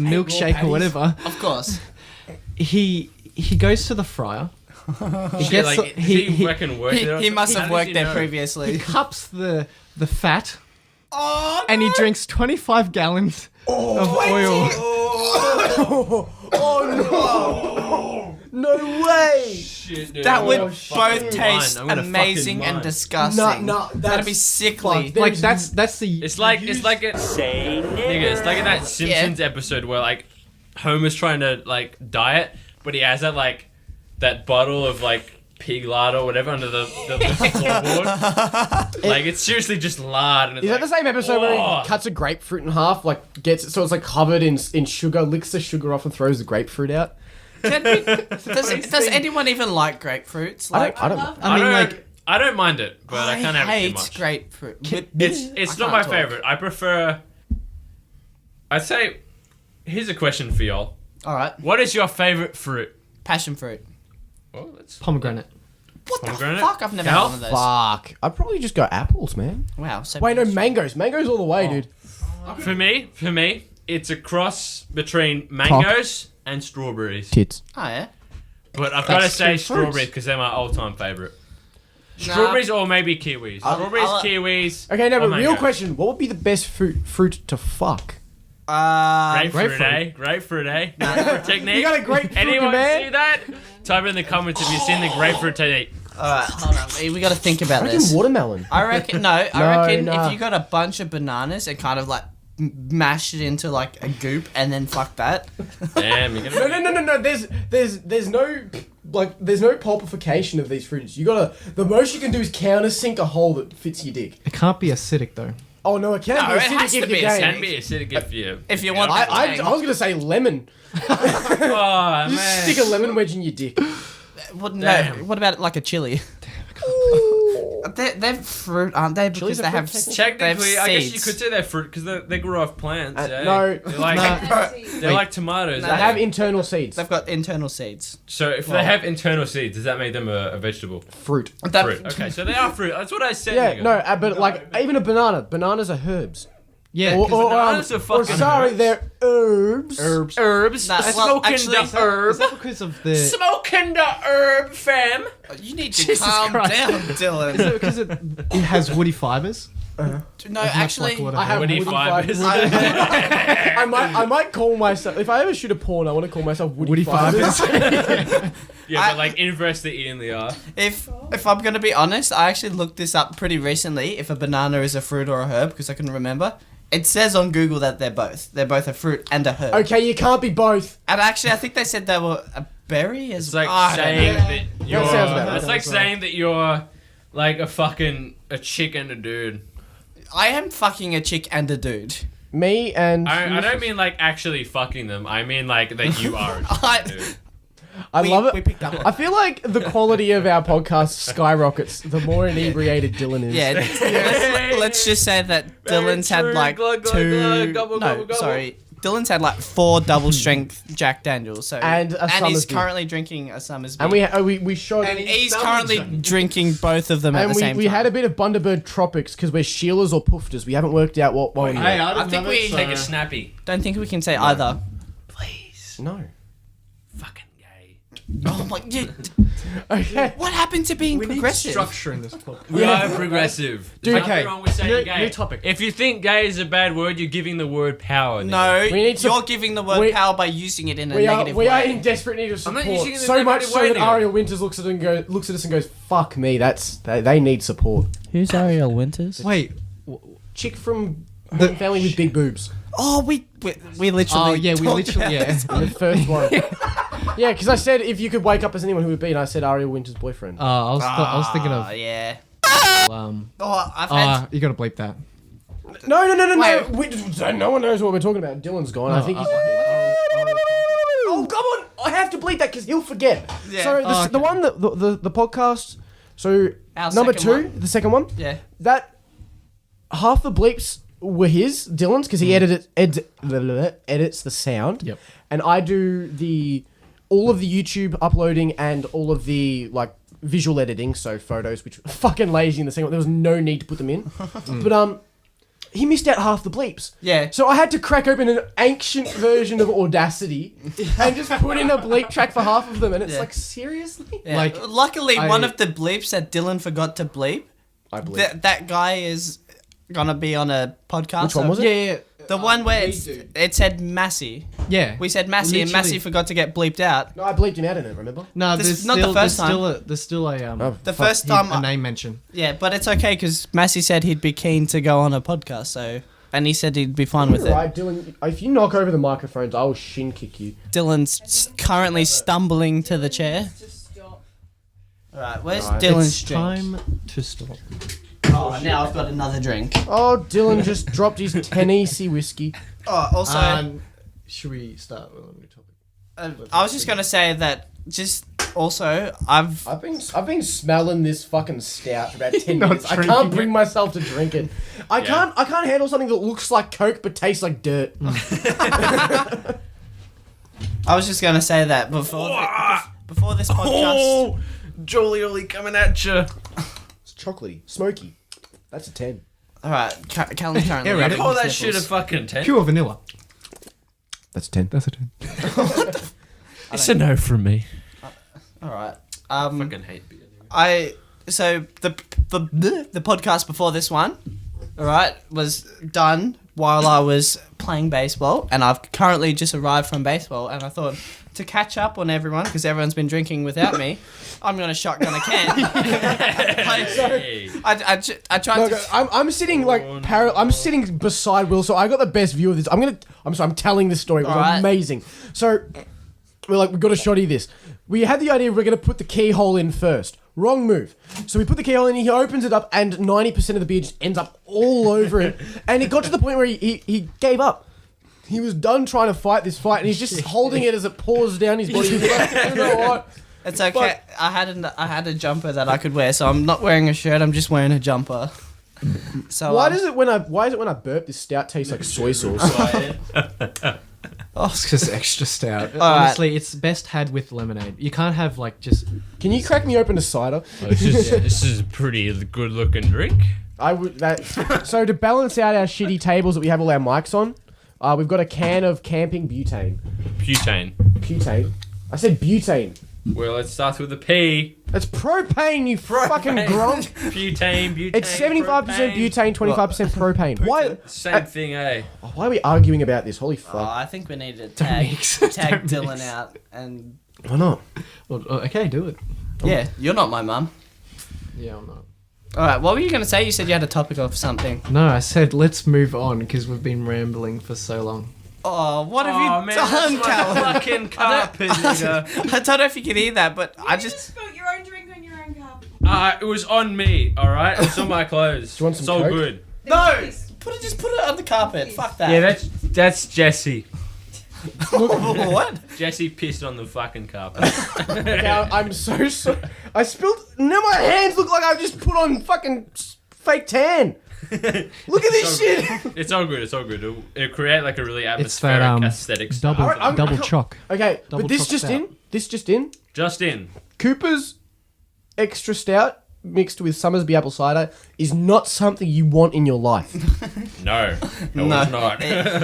Speaker 4: milkshake or
Speaker 2: patties.
Speaker 4: whatever.
Speaker 1: Of course.
Speaker 4: He goes to the fryer. He
Speaker 3: Shit,
Speaker 4: gets
Speaker 3: like, does he reckon work there or
Speaker 1: He must
Speaker 3: something?
Speaker 1: have
Speaker 3: How does
Speaker 1: worked
Speaker 3: he
Speaker 1: there
Speaker 3: know?
Speaker 4: he
Speaker 1: previously.
Speaker 4: cups the fat
Speaker 1: Oh,
Speaker 4: and he drinks 25 gallons of oil.
Speaker 2: Oh no! No way!
Speaker 3: Shit, dude.
Speaker 1: that
Speaker 3: I'm
Speaker 1: would
Speaker 3: gonna
Speaker 1: both
Speaker 3: fucking
Speaker 1: taste
Speaker 3: mind. I'm gonna
Speaker 1: amazing
Speaker 3: fucking
Speaker 1: and
Speaker 3: mind.
Speaker 1: disgusting.
Speaker 2: No,
Speaker 1: That'd be sickly.
Speaker 2: fuck,
Speaker 4: Like that's the
Speaker 3: It's like it's like it. Nigga, it's like in that Simpsons episode where like Homer's trying to like diet, but he has that like that bottle of like pig lard or whatever under the floorboard. Like it's seriously just lard. And it's
Speaker 2: Is that
Speaker 3: like,
Speaker 2: the same episode where
Speaker 3: oh.
Speaker 2: he cuts a grapefruit in half, like gets it so it's like covered in sugar, licks the sugar off and throws the grapefruit out?
Speaker 1: Does anyone even like grapefruits? Like,
Speaker 2: I don't.
Speaker 4: I mean,
Speaker 3: I
Speaker 4: like
Speaker 3: don't- I don't mind it, but I can't have it too
Speaker 1: hate
Speaker 3: much.
Speaker 1: grapefruit.
Speaker 3: It's not my favorite. I prefer. I'd say. Here's a question for y'all.
Speaker 1: All right,
Speaker 3: What is your favorite fruit?
Speaker 1: passion fruit.
Speaker 3: Well, let's.
Speaker 4: Pomegranate.
Speaker 1: What the
Speaker 3: Pomegranate?
Speaker 1: fuck? I've never
Speaker 3: Cal?
Speaker 1: had one of those.
Speaker 2: Fuck. I'd probably just go apples, man.
Speaker 1: Wow. So
Speaker 2: Wait, no, mangoes. Mangoes all the way, dude.
Speaker 3: For me, it's a cross between mangoes and strawberries.
Speaker 2: Tits.
Speaker 1: Oh yeah.
Speaker 3: But I've got to
Speaker 2: That's
Speaker 3: say
Speaker 2: two
Speaker 3: strawberries
Speaker 2: fruits.
Speaker 3: because they're my all-time favorite. Strawberries or maybe kiwis. Strawberries, kiwis.
Speaker 2: Okay, no,
Speaker 3: or
Speaker 2: but real
Speaker 3: mangoes.
Speaker 2: question. What would be the best fruit to fuck?
Speaker 3: Grapefruit, eh? Grapefruit, eh? Grapefruit technique.
Speaker 2: You got a grapefruit,
Speaker 3: Anyone
Speaker 2: man?
Speaker 3: see that? Type in the comments if you've seen the grapefruit technique.
Speaker 1: Alright, hold on. We got to think about
Speaker 2: I reckon
Speaker 1: this.
Speaker 2: watermelon.
Speaker 1: I reckon I
Speaker 2: No,
Speaker 1: reckon
Speaker 2: nah.
Speaker 1: if you got a bunch of bananas and kind of like mash it into like a goop and then fuck that.
Speaker 3: Damn, you're gonna.
Speaker 2: No. There's no pulpification of these fruits. You gotta. The most you can do is countersink a hole that fits your dick.
Speaker 4: It can't be acidic though.
Speaker 2: Oh no, it can
Speaker 1: No,
Speaker 2: be
Speaker 1: it
Speaker 2: acidic
Speaker 1: has to
Speaker 2: if
Speaker 1: be
Speaker 2: you're
Speaker 1: acidic.
Speaker 3: Can
Speaker 2: gay.
Speaker 3: be acidic if you.
Speaker 1: If you want
Speaker 3: Yeah.
Speaker 1: that.
Speaker 2: I was gonna say lemon.
Speaker 3: Oh man.
Speaker 2: Just stick a lemon wedge in your dick.
Speaker 1: What, no,
Speaker 3: Damn.
Speaker 1: what about like a chili? They're fruit, aren't they? Because
Speaker 2: Chili's a
Speaker 1: they have
Speaker 2: fruit,
Speaker 3: Technically,
Speaker 1: they have
Speaker 3: I guess you
Speaker 1: seeds.
Speaker 3: could say they're fruit because they grow off plants. Eh?
Speaker 2: no.
Speaker 3: They're like, they're
Speaker 4: Wait.
Speaker 3: like tomatoes.
Speaker 1: No,
Speaker 2: They
Speaker 3: eh?
Speaker 2: have internal seeds.
Speaker 1: They've got internal seeds.
Speaker 3: So if they have internal seeds, does that make them a vegetable?
Speaker 2: Fruit.
Speaker 3: Fruit. Okay, so they are fruit. That's what I said.
Speaker 2: Yeah,
Speaker 3: nigga.
Speaker 2: no, but like even a banana. Bananas are herbs.
Speaker 4: Yeah.
Speaker 3: bananas are fucking
Speaker 2: sorry,
Speaker 3: herbs.
Speaker 2: they're herbs.
Speaker 3: Herbs.
Speaker 1: Nah, well,
Speaker 3: Smoking
Speaker 1: actually,
Speaker 3: the
Speaker 1: is
Speaker 3: herb.
Speaker 4: Is that because of the?
Speaker 3: Smoking the herb, fam.
Speaker 1: You need to
Speaker 4: Jesus
Speaker 1: calm
Speaker 4: Christ.
Speaker 1: down,
Speaker 4: Is
Speaker 1: Dylan.
Speaker 4: it because it has woody fibers?
Speaker 1: No,
Speaker 4: As much
Speaker 1: actually,
Speaker 4: like water.
Speaker 2: I have
Speaker 3: Woody
Speaker 2: woody
Speaker 3: fibers.
Speaker 2: fibers. I might call myself if I ever shoot a porn. I want to call myself Woody,
Speaker 4: Woody
Speaker 2: Fibers.
Speaker 3: Yeah, but like inverse the E and the R.
Speaker 1: if I'm gonna be honest, I actually looked this up pretty recently. If a banana is a fruit or a herb, because I couldn't remember. It says on Google that they're both. They're both a fruit and a herb.
Speaker 2: Okay, you can't be both.
Speaker 1: And actually, I think they said they were a berry as
Speaker 3: It's like
Speaker 1: I don't
Speaker 3: saying
Speaker 1: know.
Speaker 3: that you're.
Speaker 2: sounds better.
Speaker 3: It's like saying that you're like a chick and a dude.
Speaker 1: I am fucking a chick and a dude.
Speaker 2: Me and
Speaker 3: I don't mean like actually fucking them. I mean like that you are a chick and a dude.
Speaker 2: I love it.
Speaker 1: We picked up on
Speaker 2: I feel like the quality of our podcast skyrockets the more inebriated Dylan is.
Speaker 1: Yeah, let's just say that Dylan's had
Speaker 3: true.
Speaker 1: like
Speaker 3: Glug, glug,
Speaker 1: two.
Speaker 3: glug, gobble,
Speaker 1: no,
Speaker 3: gobble, gobble.
Speaker 1: sorry. Dylan's had like 4 double strength Jack Daniels. So
Speaker 2: And a
Speaker 1: he's
Speaker 2: Somersby.
Speaker 1: currently drinking a Summersby.
Speaker 2: And we shot.
Speaker 1: And he's currently drinking both of them at
Speaker 2: And
Speaker 1: the same
Speaker 2: we
Speaker 1: time.
Speaker 2: had a bit of Bundaberg Tropics because we're Sheilas or Poofters. We haven't worked out what one.
Speaker 4: Hey,
Speaker 3: I
Speaker 4: didn't
Speaker 3: think
Speaker 4: have
Speaker 3: we
Speaker 4: it, so-
Speaker 3: take a snappy.
Speaker 1: Don't think we can say either.
Speaker 3: Please.
Speaker 2: No.
Speaker 3: Fucking gay.
Speaker 1: Oh my! Yeah.
Speaker 2: Okay.
Speaker 1: What happened to being
Speaker 4: We need
Speaker 1: progressive?
Speaker 4: structure in this podcast.
Speaker 3: We are progressive.
Speaker 2: Dude,
Speaker 3: There's nothing
Speaker 2: okay.
Speaker 3: wrong with saying
Speaker 4: New-
Speaker 3: gay.
Speaker 4: new topic.
Speaker 3: If you think gay is a bad word, you're giving the word power. nigga.
Speaker 1: No,
Speaker 2: We need
Speaker 1: you're
Speaker 2: to-
Speaker 1: giving the word
Speaker 2: we-
Speaker 1: power by using it in a
Speaker 2: We
Speaker 1: negative
Speaker 2: are
Speaker 1: way.
Speaker 2: in desperate need of
Speaker 3: I'm not
Speaker 2: support.
Speaker 3: using it in a
Speaker 2: So much
Speaker 3: negative
Speaker 2: so
Speaker 3: way,
Speaker 2: that
Speaker 3: nigga.
Speaker 2: Ariel Winters looks at us and goes, "Fuck me, they need support."
Speaker 1: Who's Ariel Winters?
Speaker 4: Wait.
Speaker 2: Chick from the family with big boobs.
Speaker 1: Oh, we literally.
Speaker 4: Oh yeah, we
Speaker 1: talked
Speaker 4: literally
Speaker 1: about this.
Speaker 2: The first one. Yeah, because I said if you could wake up as anyone, who would be? And I said Ariel Winters' boyfriend.
Speaker 4: I was thinking
Speaker 1: Ah,
Speaker 4: of
Speaker 1: yeah.
Speaker 4: um.
Speaker 1: Oh, I've had.
Speaker 4: You gotta bleep that.
Speaker 2: No.
Speaker 1: Wait.
Speaker 2: No one knows what we're talking about. Dylan's gone. I think he's. Oh, come on! I have to bleep that because he'll forget.
Speaker 1: Yeah.
Speaker 2: So
Speaker 4: Oh,
Speaker 2: the
Speaker 4: okay.
Speaker 2: one that the podcast. So
Speaker 1: Our
Speaker 2: number
Speaker 1: second
Speaker 2: 2,
Speaker 1: one.
Speaker 2: the second one.
Speaker 1: Yeah.
Speaker 2: That half the bleeps were Dylan's, because he edits the sound.
Speaker 4: Yep.
Speaker 2: And I do all of the YouTube uploading and all of the like visual editing, so photos, which were fucking lazy in the second one. There was no need to put them in. But he missed out half the bleeps.
Speaker 1: Yeah.
Speaker 2: So I had to crack open an ancient version of Audacity and just put in a bleep track for half of them, and it's
Speaker 1: Yeah.
Speaker 2: like, seriously?
Speaker 1: Yeah.
Speaker 4: Like,
Speaker 1: luckily,
Speaker 4: I-
Speaker 1: one of the bleeps that Dylan forgot to bleep.
Speaker 2: I bleep.
Speaker 1: That guy is gonna be on a podcast.
Speaker 2: Which one was it?
Speaker 4: Yeah.
Speaker 1: The one where
Speaker 4: we do.
Speaker 1: it said Massey.
Speaker 4: Yeah.
Speaker 1: We said Massey, and
Speaker 4: Literally.
Speaker 1: Massey forgot to get bleeped out.
Speaker 2: No, I bleeped him out in it, remember?
Speaker 4: No,
Speaker 1: This
Speaker 4: there's
Speaker 1: is not the
Speaker 4: still,
Speaker 1: first
Speaker 4: there's still a
Speaker 2: Oh,
Speaker 1: The first time,
Speaker 4: a name mention.
Speaker 1: yeah, but it's okay because Massey said he'd be keen to go on a podcast. So, and he said he'd be fine with it.
Speaker 2: Right, Dylan, if you knock over the microphones, I will shin kick you.
Speaker 1: Dylan's currently stumbling to the chair. Alright, where's
Speaker 2: Right.
Speaker 1: Dylan's
Speaker 4: It's
Speaker 1: drink?
Speaker 4: time to stop.
Speaker 1: Oh, now I've got another drink.
Speaker 2: Oh, Dylan just dropped his Tennessee whiskey.
Speaker 1: Oh, also,
Speaker 4: Should we start with a new topic?
Speaker 1: I was just gonna say that just Also,
Speaker 2: I've been smelling this fucking stout for about 10
Speaker 4: Not
Speaker 2: minutes. I
Speaker 4: drinking
Speaker 2: can't
Speaker 4: it.
Speaker 2: bring myself to drink it. I can't handle something that looks like Coke but tastes like dirt.
Speaker 1: I was just gonna say that before this podcast.
Speaker 3: Jolly Ollie coming at you.
Speaker 2: It's chocolatey, smoky. That's a 10.
Speaker 1: All right, Callum's currently.
Speaker 4: Yeah, right.
Speaker 3: Call that shit a fucking 10.
Speaker 4: Pure vanilla.
Speaker 2: That's a 10.
Speaker 4: That's a 10.
Speaker 3: It's a no from me.
Speaker 1: All right.
Speaker 3: I fucking hate beer.
Speaker 1: So the podcast before this one, all right, was done while I was playing baseball, and I've currently just arrived from baseball, and I thought to catch up on everyone because everyone's been drinking without me, I'm gonna shotgun a can. I tried to.
Speaker 2: I'm sitting I'm sitting beside Will, so I got the best view of this. I'm telling this story. It was
Speaker 1: Alright.
Speaker 2: amazing. So we're like, we got to shoddy this. We had the idea we're gonna put the keyhole in first. Wrong move. So we put the keyhole in, he opens it up, and 90% of the beer just ends up all over it. And it got to the point where he gave up. He was done trying to fight this fight, and he's just holding it as it pours down his body. He's like, you know what?
Speaker 1: It's okay. I had a jumper that I could wear, so I'm not wearing a shirt. I'm just wearing a jumper. So
Speaker 2: Why is it when I burp, this stout tastes like soy sauce?
Speaker 4: Oh, it's just extra stout.
Speaker 1: right.
Speaker 4: Honestly, it's best had with lemonade. You can't have like just.
Speaker 2: Can you crack me open a cider?
Speaker 3: This is a pretty good looking drink.
Speaker 2: I would that. So to balance out our shitty tables that we have all our mics on, we've got a can of camping butane. Butane. I said butane.
Speaker 3: Well, it starts with a P.
Speaker 2: It's propane, you fucking grump.
Speaker 3: Butane.
Speaker 2: It's 75% butane, 25% propane. Why?
Speaker 3: Same thing, eh?
Speaker 2: Why are we arguing about this? Holy fuck!
Speaker 1: I think we need to tag Dylan out, and
Speaker 2: Why not?
Speaker 4: Well, okay, do it.
Speaker 1: yeah, you're not my mum.
Speaker 4: Yeah, I'm not.
Speaker 1: All right, what were you gonna say? You said you had a topic of something.
Speaker 4: No, I said let's move on because we've been rambling for so long.
Speaker 1: Oh, what have you done, Callum?
Speaker 3: Fucking carpet, nigga.
Speaker 1: I don't know if you can hear that, but I
Speaker 5: You
Speaker 1: just.
Speaker 5: spilled your own drink on your own carpet.
Speaker 3: It was on me, alright? It's on my clothes.
Speaker 2: Do you want some
Speaker 3: it's all
Speaker 2: Coke?
Speaker 3: good.
Speaker 1: No! Just put it on the carpet. Fuck that.
Speaker 3: Yeah, that's Jesse.
Speaker 1: What?
Speaker 3: Jesse pissed on the fucking carpet.
Speaker 2: Now, I'm so sorry. I spilled. Now my hands look like I've just put on fucking fake tan. Look at this shit.
Speaker 3: It's all good. It'll create like a really
Speaker 4: It's that
Speaker 3: atmospheric aesthetic style.
Speaker 4: double choc.
Speaker 2: Okay,
Speaker 4: Double
Speaker 2: but this
Speaker 4: choc
Speaker 2: just
Speaker 4: stout.
Speaker 2: in. This just in.
Speaker 3: Just in.
Speaker 2: Cooper's extra stout mixed with Summersby apple cider is not something you want in your life.
Speaker 3: No.
Speaker 1: No.
Speaker 3: It's not.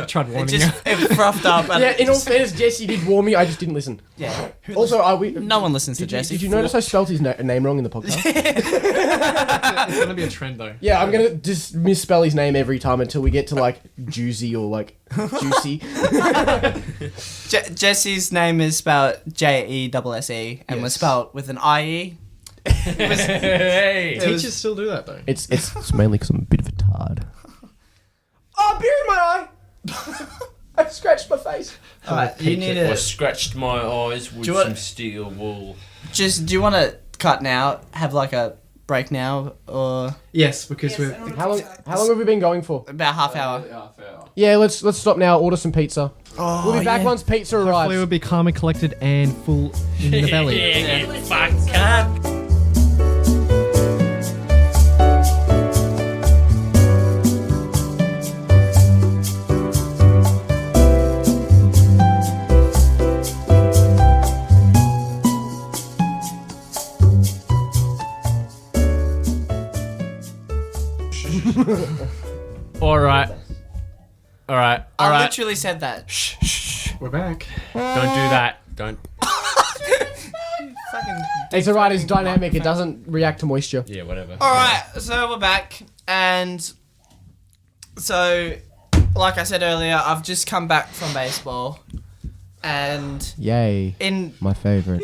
Speaker 4: Tried
Speaker 1: It
Speaker 4: warning
Speaker 1: just
Speaker 4: you.
Speaker 1: it frothed up. And
Speaker 2: Yeah, in all fairness, Jesse did warn me. I just didn't listen.
Speaker 1: yeah.
Speaker 2: Also, are we?
Speaker 1: No one listens to
Speaker 2: Did you,
Speaker 1: Jesse.
Speaker 2: did you notice I spelled his name wrong in the podcast?
Speaker 4: It's gonna be a trend though.
Speaker 2: Yeah, I'm gonna just misspell his name every time until we get to like Juicy or like Juicy.
Speaker 1: Jesse's name is spelled Jesse and was
Speaker 2: Yes.
Speaker 1: spelled with an IE.
Speaker 3: Hey.
Speaker 4: Teachers still do that though.
Speaker 2: It's mainly because I'm a bit of a tard. Oh, beer in my eye! I scratched my face.
Speaker 1: Alright, you need
Speaker 3: Or
Speaker 1: to
Speaker 3: scratched my eyes with
Speaker 1: Do you want-
Speaker 3: some steel wool.
Speaker 1: just. Do you want to cut now? Have like a break now, or
Speaker 4: Yes, because
Speaker 5: Yes,
Speaker 4: we're.
Speaker 5: and
Speaker 2: How long have we been going for?
Speaker 1: about half hour?
Speaker 2: Yeah, let's stop now. Order some pizza.
Speaker 1: Oh,
Speaker 2: We'll be back
Speaker 1: yeah.
Speaker 2: once pizza
Speaker 4: Hopefully we'll
Speaker 2: arrives.
Speaker 4: be calm and collected and full in the belly.
Speaker 3: Yeah, get fucked up. All right.
Speaker 1: I literally said that.
Speaker 4: We're back.
Speaker 3: Don't do that. Don't.
Speaker 1: Fucking.
Speaker 2: It's alright. It's dynamic. It doesn't react to moisture.
Speaker 3: Yeah, whatever.
Speaker 1: All right, so we're back, and so, like I said earlier, I've just come back from baseball, and
Speaker 2: Yay,
Speaker 1: in
Speaker 2: my favorite.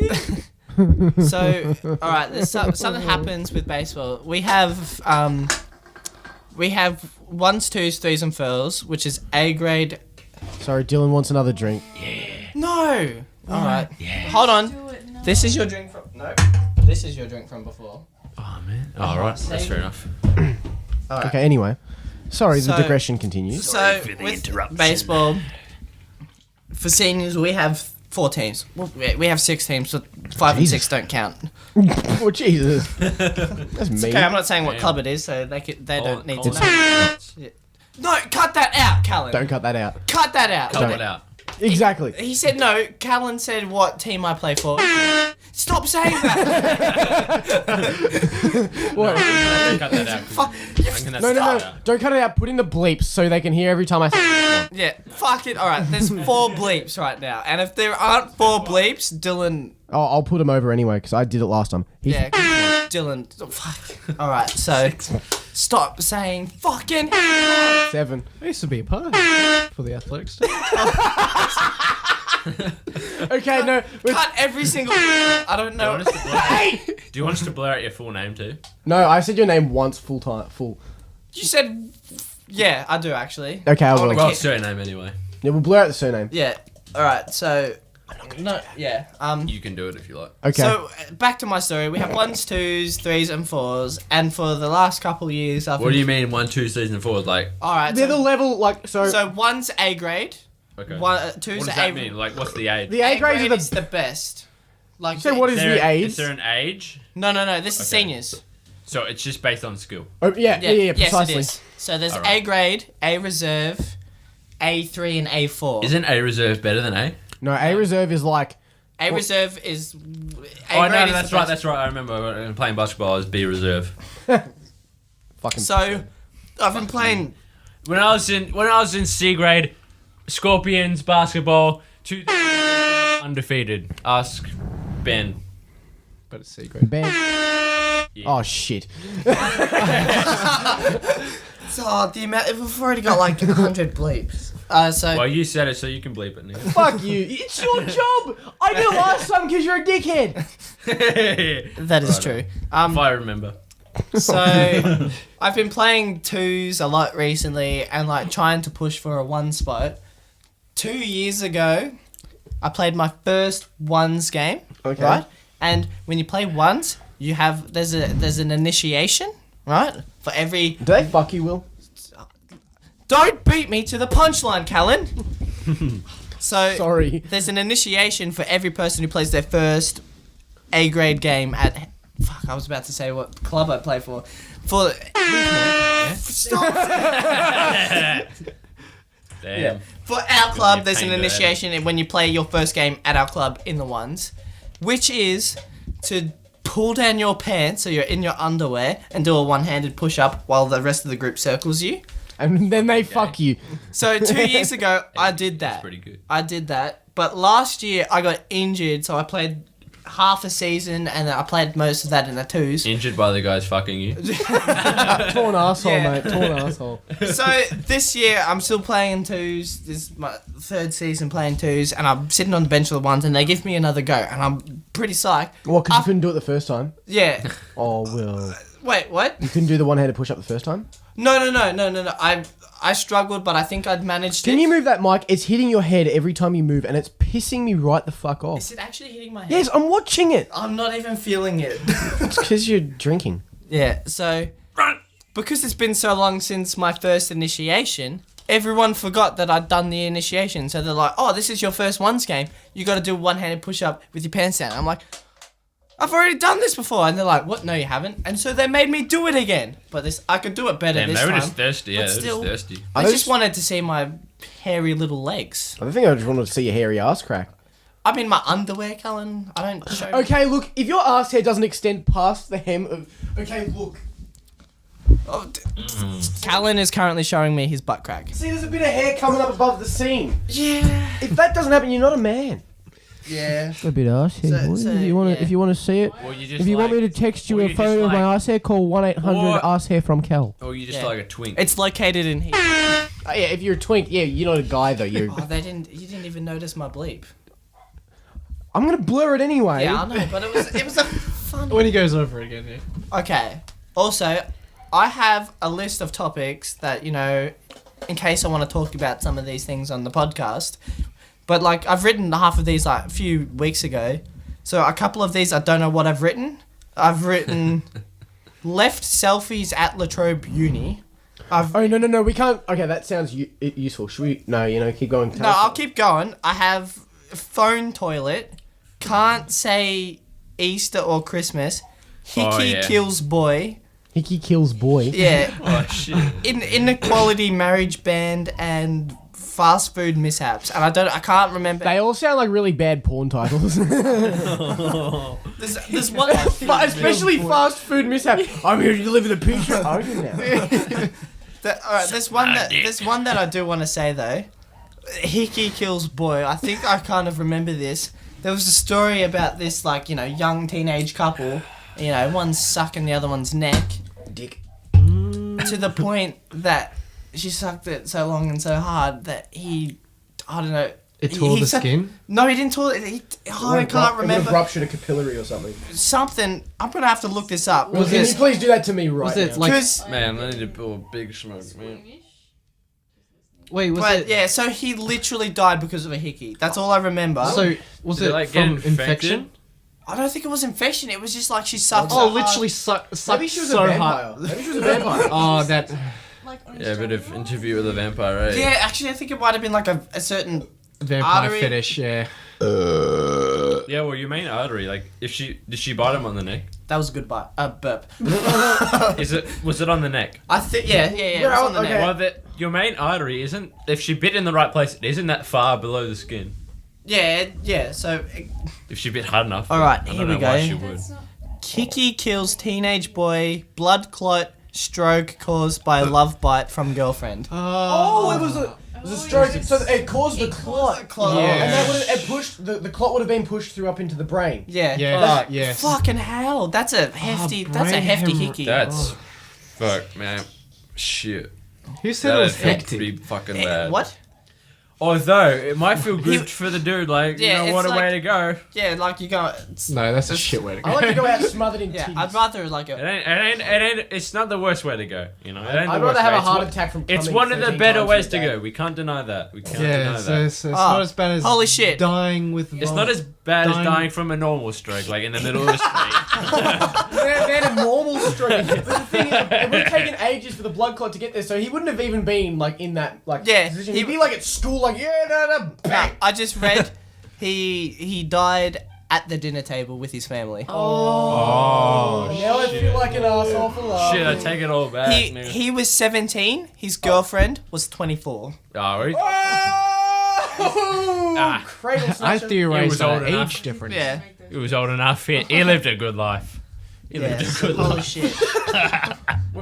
Speaker 1: so, all right, there's something happens with baseball. We have ones, twos, threes, and fours, which is A grade.
Speaker 2: Sorry, Dylan wants another drink.
Speaker 1: No. All right. Hold on.
Speaker 5: Do it now.
Speaker 1: This is your drink from. No. This is your drink from before.
Speaker 3: Oh man. All right. That's fair enough.
Speaker 1: All right.
Speaker 2: Okay, anyway. Sorry, the
Speaker 1: So-
Speaker 2: digression continues.
Speaker 1: So with baseball, for seniors we have 4 teams. Well, we have 6 teams, so 5 and 6 don't count.
Speaker 2: Oh, Jesus. That's mean.
Speaker 1: Okay, I'm not saying what club it is, so they don't need to know. No, cut that out, Callan.
Speaker 2: Don't cut that out.
Speaker 1: Cut that out.
Speaker 3: Cut it out.
Speaker 2: Exactly.
Speaker 1: He said no. Callan said what team I play for. Stop saying that.
Speaker 2: What?
Speaker 3: Cut that out.
Speaker 2: No. Don't cut it out. Put in the bleeps so they can hear every time I say it.
Speaker 1: Yeah, fuck it. All right, there's 4 bleeps right now, and if there aren't 4 bleeps, Dylan.
Speaker 2: Oh, I'll put them over anyway because I did it last time.
Speaker 1: Yeah, Dylan. Oh, fuck. All right, so stop saying fucking.
Speaker 2: 7.
Speaker 4: I used to be a part for the athletics.
Speaker 2: Okay, no.
Speaker 1: Cut every single. I don't know.
Speaker 3: Do you want us to blur out your full name too?
Speaker 2: No, I said your name once full time. Full.
Speaker 1: You said. Yeah, I do actually.
Speaker 2: Okay, I will.
Speaker 3: Well, surname anyway.
Speaker 2: Yeah, we'll blur out the surname.
Speaker 1: Yeah. All right. So. No. Yeah.
Speaker 3: You can do it if you like.
Speaker 2: Okay.
Speaker 1: So back to my story. We have 1s, 2s, 3s, and 4s, and for the last couple of years, I've.
Speaker 3: What do you mean 1, 2, season 4? Like.
Speaker 1: All right.
Speaker 2: They're the level like so.
Speaker 1: So 1's A grade.
Speaker 3: Okay.
Speaker 1: 2's
Speaker 3: What does
Speaker 1: A.
Speaker 3: that mean? Like, what's the age?
Speaker 2: The A grades are
Speaker 1: is the best. Like.
Speaker 2: So what is the age?
Speaker 3: Is there an age?
Speaker 1: No. This is
Speaker 3: Okay.
Speaker 1: seniors.
Speaker 3: So it's just based on skill.
Speaker 2: Oh, yeah, precisely.
Speaker 1: Yes, it is. So there's
Speaker 3: Alright.
Speaker 1: A grade, A reserve, A3, and A4.
Speaker 3: Isn't A reserve better than A?
Speaker 2: No, A reserve is like
Speaker 1: A reserve is. A
Speaker 3: Oh,
Speaker 1: grade
Speaker 3: no,
Speaker 1: is
Speaker 3: that's
Speaker 1: the
Speaker 3: right.
Speaker 1: best.
Speaker 3: That's right. I remember playing basketball as B reserve.
Speaker 2: fucking.
Speaker 1: So, I've been playing.
Speaker 3: When I was in C grade, Scorpions basketball, undefeated. Ask Ben.
Speaker 4: But it's secret.
Speaker 2: Ben.
Speaker 3: Yeah.
Speaker 2: Oh shit.
Speaker 1: Oh, the amount. We've already got like 100 bleeps. So.
Speaker 3: Well, you said it, so you can bleep it now.
Speaker 2: Fuck you. It's your job. I did it last time because you're a dickhead.
Speaker 1: That is true.
Speaker 3: If I remember.
Speaker 1: So I've been playing 2s a lot recently and like trying to push for a 1 spot. 2 years ago, I played my first 1s game.
Speaker 2: Okay.
Speaker 1: Right? And when you play 1s, you have there's an initiation, right? For every.
Speaker 2: Do they fuck you, Will?
Speaker 1: Don't beat me to the punchline, Callan. So
Speaker 2: Sorry.
Speaker 1: there's an initiation for every person who plays their first A grade game at. Fuck, I was about to say what club I play for. Stop.
Speaker 3: Damn.
Speaker 1: Yeah. For our club,
Speaker 3: be
Speaker 1: there's an
Speaker 3: pained
Speaker 1: initiation when you play your first game at our club in the 1s, which is to pull down your pants so you're in your underwear and do a one-handed push-up while the rest of the group circles you.
Speaker 2: And then they fuck you.
Speaker 1: So 2 years ago, I did
Speaker 3: That's
Speaker 1: that.
Speaker 3: pretty good.
Speaker 1: I did that. But last year, I got injured, so I played half a season and I played most of that in the 2s.
Speaker 3: Injured by the guys fucking you.
Speaker 2: Torn asshole,
Speaker 1: Yeah.
Speaker 2: mate. Torn asshole.
Speaker 1: So this year, I'm still playing 2s. This is my 3rd season playing 2s, and I'm sitting on the bench for the 1s, and they give me another go, and I'm pretty psyched.
Speaker 2: What? Because you couldn't do it the first time?
Speaker 1: Yeah.
Speaker 2: Oh, Will.
Speaker 1: Wait, what?
Speaker 2: You couldn't do the one-handed push-up the first time?
Speaker 1: No. I struggled, but I think I'd managed it.
Speaker 2: Can you move that mic? It's hitting your head every time you move, and it's pissing me right the fuck off.
Speaker 1: Is it actually hitting my head?
Speaker 2: Yes, I'm watching it.
Speaker 1: I'm not even feeling it.
Speaker 2: It's because you're drinking.
Speaker 1: Yeah, so... Because it's been so long since my first initiation, everyone forgot that I'd done the initiation. So they're like, oh, this is your first 1s game. You got to do a one-handed push-up with your pants down. I'm like... I've already done this before. And they're like, what? No, you haven't. And so they made me do it again. But I could do it better
Speaker 3: Damn,
Speaker 1: this
Speaker 3: they were
Speaker 1: time.
Speaker 3: just thirsty. Yeah,
Speaker 1: But
Speaker 3: they were
Speaker 1: still-
Speaker 3: just thirsty.
Speaker 1: I just wanted to see my hairy little legs.
Speaker 2: I think I just wanted to see your hairy ass crack.
Speaker 1: I'm in my underwear, Cullen. I don't show...
Speaker 2: Okay, look, if your ass hair doesn't extend past the hem of... Okay, look.
Speaker 1: Oh, Callan is currently showing me his butt crack.
Speaker 2: See, there's a bit of hair coming up above the seam.
Speaker 1: Yeah.
Speaker 2: If that doesn't happen, you're not a man.
Speaker 1: Yeah.
Speaker 2: A bit of ass hair,
Speaker 1: So-
Speaker 2: boy.
Speaker 1: so,
Speaker 2: if you want to,
Speaker 1: yeah.
Speaker 2: if you want to see it,
Speaker 3: Or you just
Speaker 2: if you
Speaker 3: like,
Speaker 2: want me to text you
Speaker 3: or
Speaker 2: a
Speaker 3: you just
Speaker 2: photo of my
Speaker 3: like-
Speaker 2: ass hair, call 1-800
Speaker 3: Or-
Speaker 2: ass hair from Kel.
Speaker 3: Or you just
Speaker 1: Yeah.
Speaker 3: like a twink.
Speaker 1: It's located in here.
Speaker 2: Yeah, if you're a twink, yeah, you're not a guy though. You're.
Speaker 1: Oh, you didn't even notice my bleep.
Speaker 2: I'm gonna blur it anyway.
Speaker 1: Yeah, I know, but it was a fun.
Speaker 4: When he goes over again, yeah.
Speaker 1: Okay. Also, I have a list of topics that, in case I want to talk about some of these things on the podcast. But, like, I've written half of these, like, a few weeks ago. So, a couple of these, I don't know what I've written. I've written left selfies at Latrobe Uni.
Speaker 2: Oh, no, we can't. Okay, that sounds useful. Should we? No, keep going.
Speaker 1: No, I'll keep going. I have phone toilet. Can't say Easter or Christmas. Hickey
Speaker 3: Oh, yeah.
Speaker 1: kills boy.
Speaker 2: Hickey kills boy.
Speaker 1: Yeah.
Speaker 3: Oh shit.
Speaker 1: Inequality marriage band and fast food mishaps. And I can't remember.
Speaker 2: They all sound like really bad porn titles.
Speaker 1: There's one.
Speaker 2: Especially fast food mishap. I'm here to deliver the pizza. Are you now?
Speaker 1: Alright, there's one that I do want to say though. Hickey kills boy. I think I kind of remember this. There was a story about this, like, you know, young teenage couple. You know, one's sucking the other one's neck.
Speaker 2: Dick.
Speaker 1: To the point that she sucked it so long and so hard that I don't know.
Speaker 4: It tore the skin?
Speaker 1: No, he didn't tore it. I can't remember.
Speaker 2: Ruptured a capillary or something.
Speaker 1: Something. I'm going to have to look this up.
Speaker 2: Well, can you please do that to me right
Speaker 4: Was it
Speaker 2: now?
Speaker 4: like...
Speaker 3: Man, I need to pull a big smoke, man.
Speaker 4: Wait, was
Speaker 1: But
Speaker 4: it...
Speaker 1: yeah, so he literally died because of a hickey. That's all I remember.
Speaker 4: So, was
Speaker 3: Did
Speaker 4: it
Speaker 3: it, like,
Speaker 4: from
Speaker 3: get
Speaker 4: infection?
Speaker 3: infected?
Speaker 1: I don't think it was infection. It was just like she sucked so
Speaker 4: Oh,
Speaker 1: hard.
Speaker 4: literally sucked
Speaker 2: Maybe she was
Speaker 4: so
Speaker 2: a
Speaker 4: hard.
Speaker 2: vampire. Maybe she was a vampire.
Speaker 4: Oh, that...
Speaker 5: Like on
Speaker 3: Yeah, a bit of interview with a vampire, right?
Speaker 1: Yeah, actually, I think it might have been like a certain...
Speaker 4: Vampire
Speaker 1: Artery.
Speaker 4: fetish, yeah.
Speaker 3: Yeah, well, your main artery, like, did she bite him on the neck?
Speaker 1: That was a good bite. Burp.
Speaker 3: Was it on the neck?
Speaker 1: I think, yeah. It was on the
Speaker 2: okay.
Speaker 1: neck.
Speaker 3: Well, your main artery isn't, if she bit in the right place, it isn't that far below the skin.
Speaker 1: Yeah, so...
Speaker 3: If she bit hard enough.
Speaker 1: Alright,
Speaker 3: I
Speaker 1: here
Speaker 3: don't
Speaker 1: we
Speaker 3: know
Speaker 1: go.
Speaker 3: why she would.
Speaker 5: That's not.
Speaker 1: Hickey kills teenage boy, blood clot, stroke caused by love bite from girlfriend.
Speaker 2: Oh, it was a stroke. So it caused the clot.
Speaker 1: Clot.
Speaker 4: Yeah.
Speaker 2: And that would have pushed the clot would have been pushed through up into the brain.
Speaker 1: Yeah.
Speaker 4: Yeah, yes.
Speaker 1: Fucking hell, that's a hefty
Speaker 4: brain
Speaker 1: hickey.
Speaker 3: That's, fuck, man. Shit.
Speaker 4: Who said it was
Speaker 3: That'd
Speaker 4: hectic?
Speaker 3: be fucking bad.
Speaker 1: What?
Speaker 3: Although, it might feel good for the dude, like,
Speaker 1: Yeah,
Speaker 3: you know,
Speaker 1: it's
Speaker 3: what a
Speaker 1: like-
Speaker 3: way to go.
Speaker 1: Yeah, like you go...
Speaker 4: No, that's a shit way to go.
Speaker 2: I like to go out smothered in
Speaker 1: Yeah,
Speaker 2: titties.
Speaker 1: I'd rather like
Speaker 3: It
Speaker 1: a...
Speaker 3: ain't, it's not the worst way to go, you know? It ain't
Speaker 2: I'd
Speaker 3: the worst
Speaker 2: rather have
Speaker 3: way.
Speaker 2: a heart
Speaker 3: It's
Speaker 2: attack from
Speaker 3: It's
Speaker 2: coming
Speaker 3: one of the
Speaker 2: 13
Speaker 3: better
Speaker 2: times
Speaker 3: ways
Speaker 2: a
Speaker 3: to
Speaker 2: day.
Speaker 3: go. We can't deny that. We can't
Speaker 4: Yeah,
Speaker 3: deny
Speaker 4: so
Speaker 3: that.
Speaker 4: it's not as bad as
Speaker 1: Holy shit.
Speaker 4: dying with
Speaker 3: It's not as bad as dying from a normal stroke, like in the middle of the street.
Speaker 2: They're a normal stroke. But the thing is, it would have taken ages for the blood clot to get there, so he wouldn't have even been like in that
Speaker 1: Yeah,
Speaker 2: position.
Speaker 1: he-
Speaker 2: He'd be like at school, like bang.
Speaker 1: I just read he died at the dinner table with his family.
Speaker 3: Oh,
Speaker 2: Now I feel like an asshole for laughing.
Speaker 3: shit, I take it all back. nigga.
Speaker 1: He was 17, his girlfriend was 24.
Speaker 3: Oh, really?
Speaker 2: Oh, cradle
Speaker 4: I
Speaker 2: snatcher.
Speaker 3: He
Speaker 4: theorized
Speaker 3: was old
Speaker 4: that
Speaker 3: enough.
Speaker 4: age difference.
Speaker 1: Yeah.
Speaker 3: He was old enough. He lived a good life. He lived a good
Speaker 1: Holy
Speaker 3: life.
Speaker 1: shit.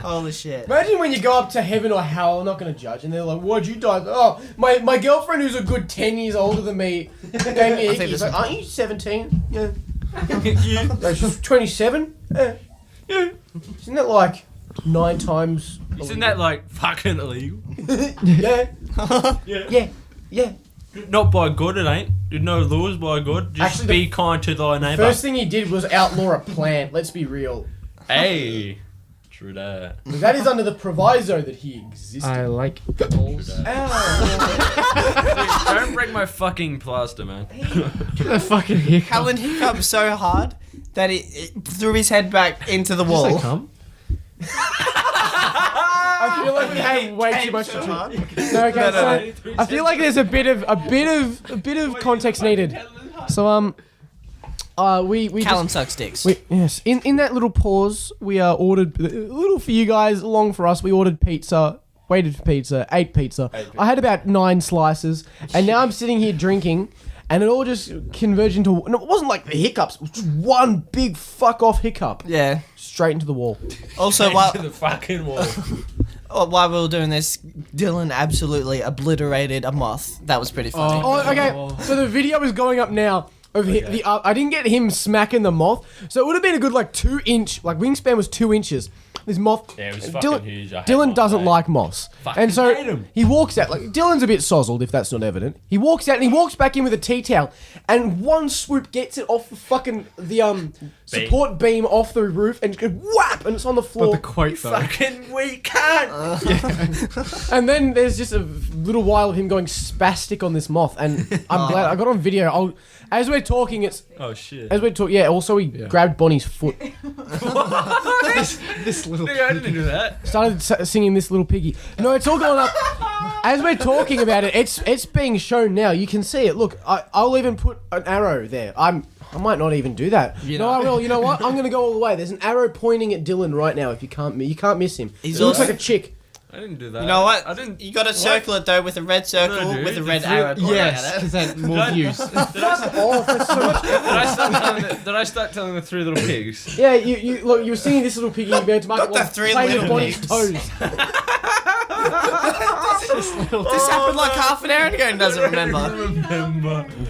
Speaker 1: Holy shit.
Speaker 2: Imagine when you go up to heaven or hell, I'm not going to judge, and they're like, why'd you die? Oh, my girlfriend who's a good 10 years older than me gave me a hickey. He's like, aren't you 17? Yeah. No, she's 27? Yeah. Isn't that like 9 times?
Speaker 3: Isn't that like fucking illegal?
Speaker 2: Yeah.
Speaker 3: Yeah.
Speaker 2: Yeah.
Speaker 3: Not by God, it ain't. There's no laws by God. Just
Speaker 2: Actually,
Speaker 3: be kind to thy neighbour.
Speaker 2: First thing he did was outlaw a plant, let's be real.
Speaker 3: Hey. True that.
Speaker 2: That is under the proviso that he existed.
Speaker 4: I like balls.
Speaker 2: Ow.
Speaker 3: Don't break my fucking plaster, man.
Speaker 4: Get the fucking hiccup.
Speaker 1: Callan hiccuped so hard that it threw his head back into the
Speaker 4: Did you say
Speaker 1: wall.
Speaker 4: cum?
Speaker 2: I feel like we have way too much to do. No, okay, so I feel like there's a bit of context needed. So we
Speaker 1: Callum
Speaker 2: just,
Speaker 1: sucks dicks.
Speaker 2: yes, in that little pause we ordered a little for you guys, long for us. We ordered pizza, waited for pizza, ate pizza. I had about 9 slices, and now I'm sitting here drinking. And it all just converged into... No, it wasn't like the hiccups. It was just one big fuck-off hiccup.
Speaker 1: Yeah.
Speaker 2: Straight into the wall.
Speaker 1: Also,
Speaker 3: To
Speaker 1: while
Speaker 3: the fucking wall.
Speaker 1: while we were doing this, Dylan absolutely obliterated a moth. That was pretty funny.
Speaker 2: Oh, okay. So the video is going up now. Of I didn't get him smacking the moth. So it would have been a good, 2-inch... wingspan was 2 inches. This moth...
Speaker 3: Yeah, it was fucking huge. I hate
Speaker 2: Dylan
Speaker 3: moths,
Speaker 2: doesn't
Speaker 3: mate.
Speaker 2: like moths.
Speaker 3: Fucking
Speaker 2: And so
Speaker 3: hate 'em.
Speaker 2: he walks out, Dylan's a bit sozzled, if that's not evident. He walks out and he walks back in with a tea towel, and one swoop gets it off the support beam off the roof, and just goes whap, and it's on the floor.
Speaker 4: But the quote though.
Speaker 3: Fucking weak cunt.
Speaker 2: And then there's just a little while of him going spastic on this moth, and I'm glad I got on video. As we're talking,
Speaker 3: Oh shit.
Speaker 2: as we're talking. Yeah. Also, he grabbed Bonnie's foot,
Speaker 4: This little.
Speaker 3: Nigga, I didn't do that.
Speaker 2: started singing "This Little Piggy." No, it's all going up. As we're talking about it, it's being shown now. You can see it. Look, I'll even put an arrow there. I'm I might not even do that. I will. You know what? I'm going to go all the way. There's an arrow pointing at Dylan right now. If you can't miss him. He looks like a chick.
Speaker 3: I didn't do that.
Speaker 1: You know what?
Speaker 3: I didn't.
Speaker 1: You got to circle it though with a red circle with a red arrow.
Speaker 4: Yes, because then more views.
Speaker 2: Fuck off. That's so much.
Speaker 3: Did I start telling the three little pigs?
Speaker 2: Yeah, you look. You were seeing this little piggy. You began to mark
Speaker 1: Not the three
Speaker 2: playing
Speaker 1: little
Speaker 2: with Bonnie's
Speaker 1: pigs.
Speaker 2: toes.
Speaker 1: This happened like half an hour ago and doesn't remember.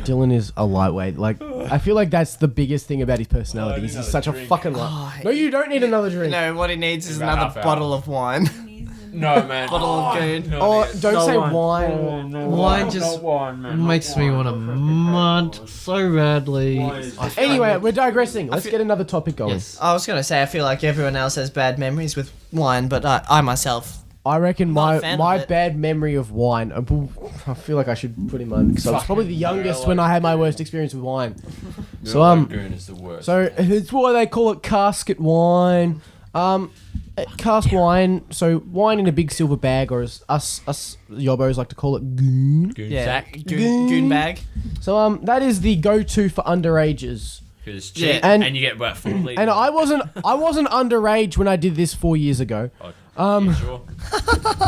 Speaker 2: Dylan is a lightweight. Like, I feel like that's the biggest thing about his personality. He's such a fucking light. No, you don't need another drink.
Speaker 1: No, what he needs is
Speaker 3: About
Speaker 1: another
Speaker 3: half hour.
Speaker 1: bottle of wine.
Speaker 3: No, man.
Speaker 1: Bottle of goon.
Speaker 2: Oh, don't say wine.
Speaker 4: Wine just makes me want to mud so badly.
Speaker 2: Anyway, we're digressing. Let's get another topic going.
Speaker 4: Yes.
Speaker 1: I was going to say, I feel like everyone else has bad memories with wine, but I myself...
Speaker 2: I reckon
Speaker 1: Not a fan
Speaker 2: my
Speaker 1: of it.
Speaker 2: bad memory of wine. I feel like I should put in mine because I was probably the youngest when I had my worst experience with wine. So
Speaker 3: Goon is the worst.
Speaker 2: so it's why they call it casket wine. Cask wine. So wine in a big silver bag, or as us yobbos like to call it, goon.
Speaker 3: Goon
Speaker 1: Yeah,
Speaker 3: sack.
Speaker 1: goon bag.
Speaker 2: So that is the go-to for underages.
Speaker 3: Because it's cheap,
Speaker 2: Yeah.
Speaker 3: and you get about 4 liters.
Speaker 2: And I wasn't underage when I did this 4 years ago.
Speaker 3: Yeah, sure.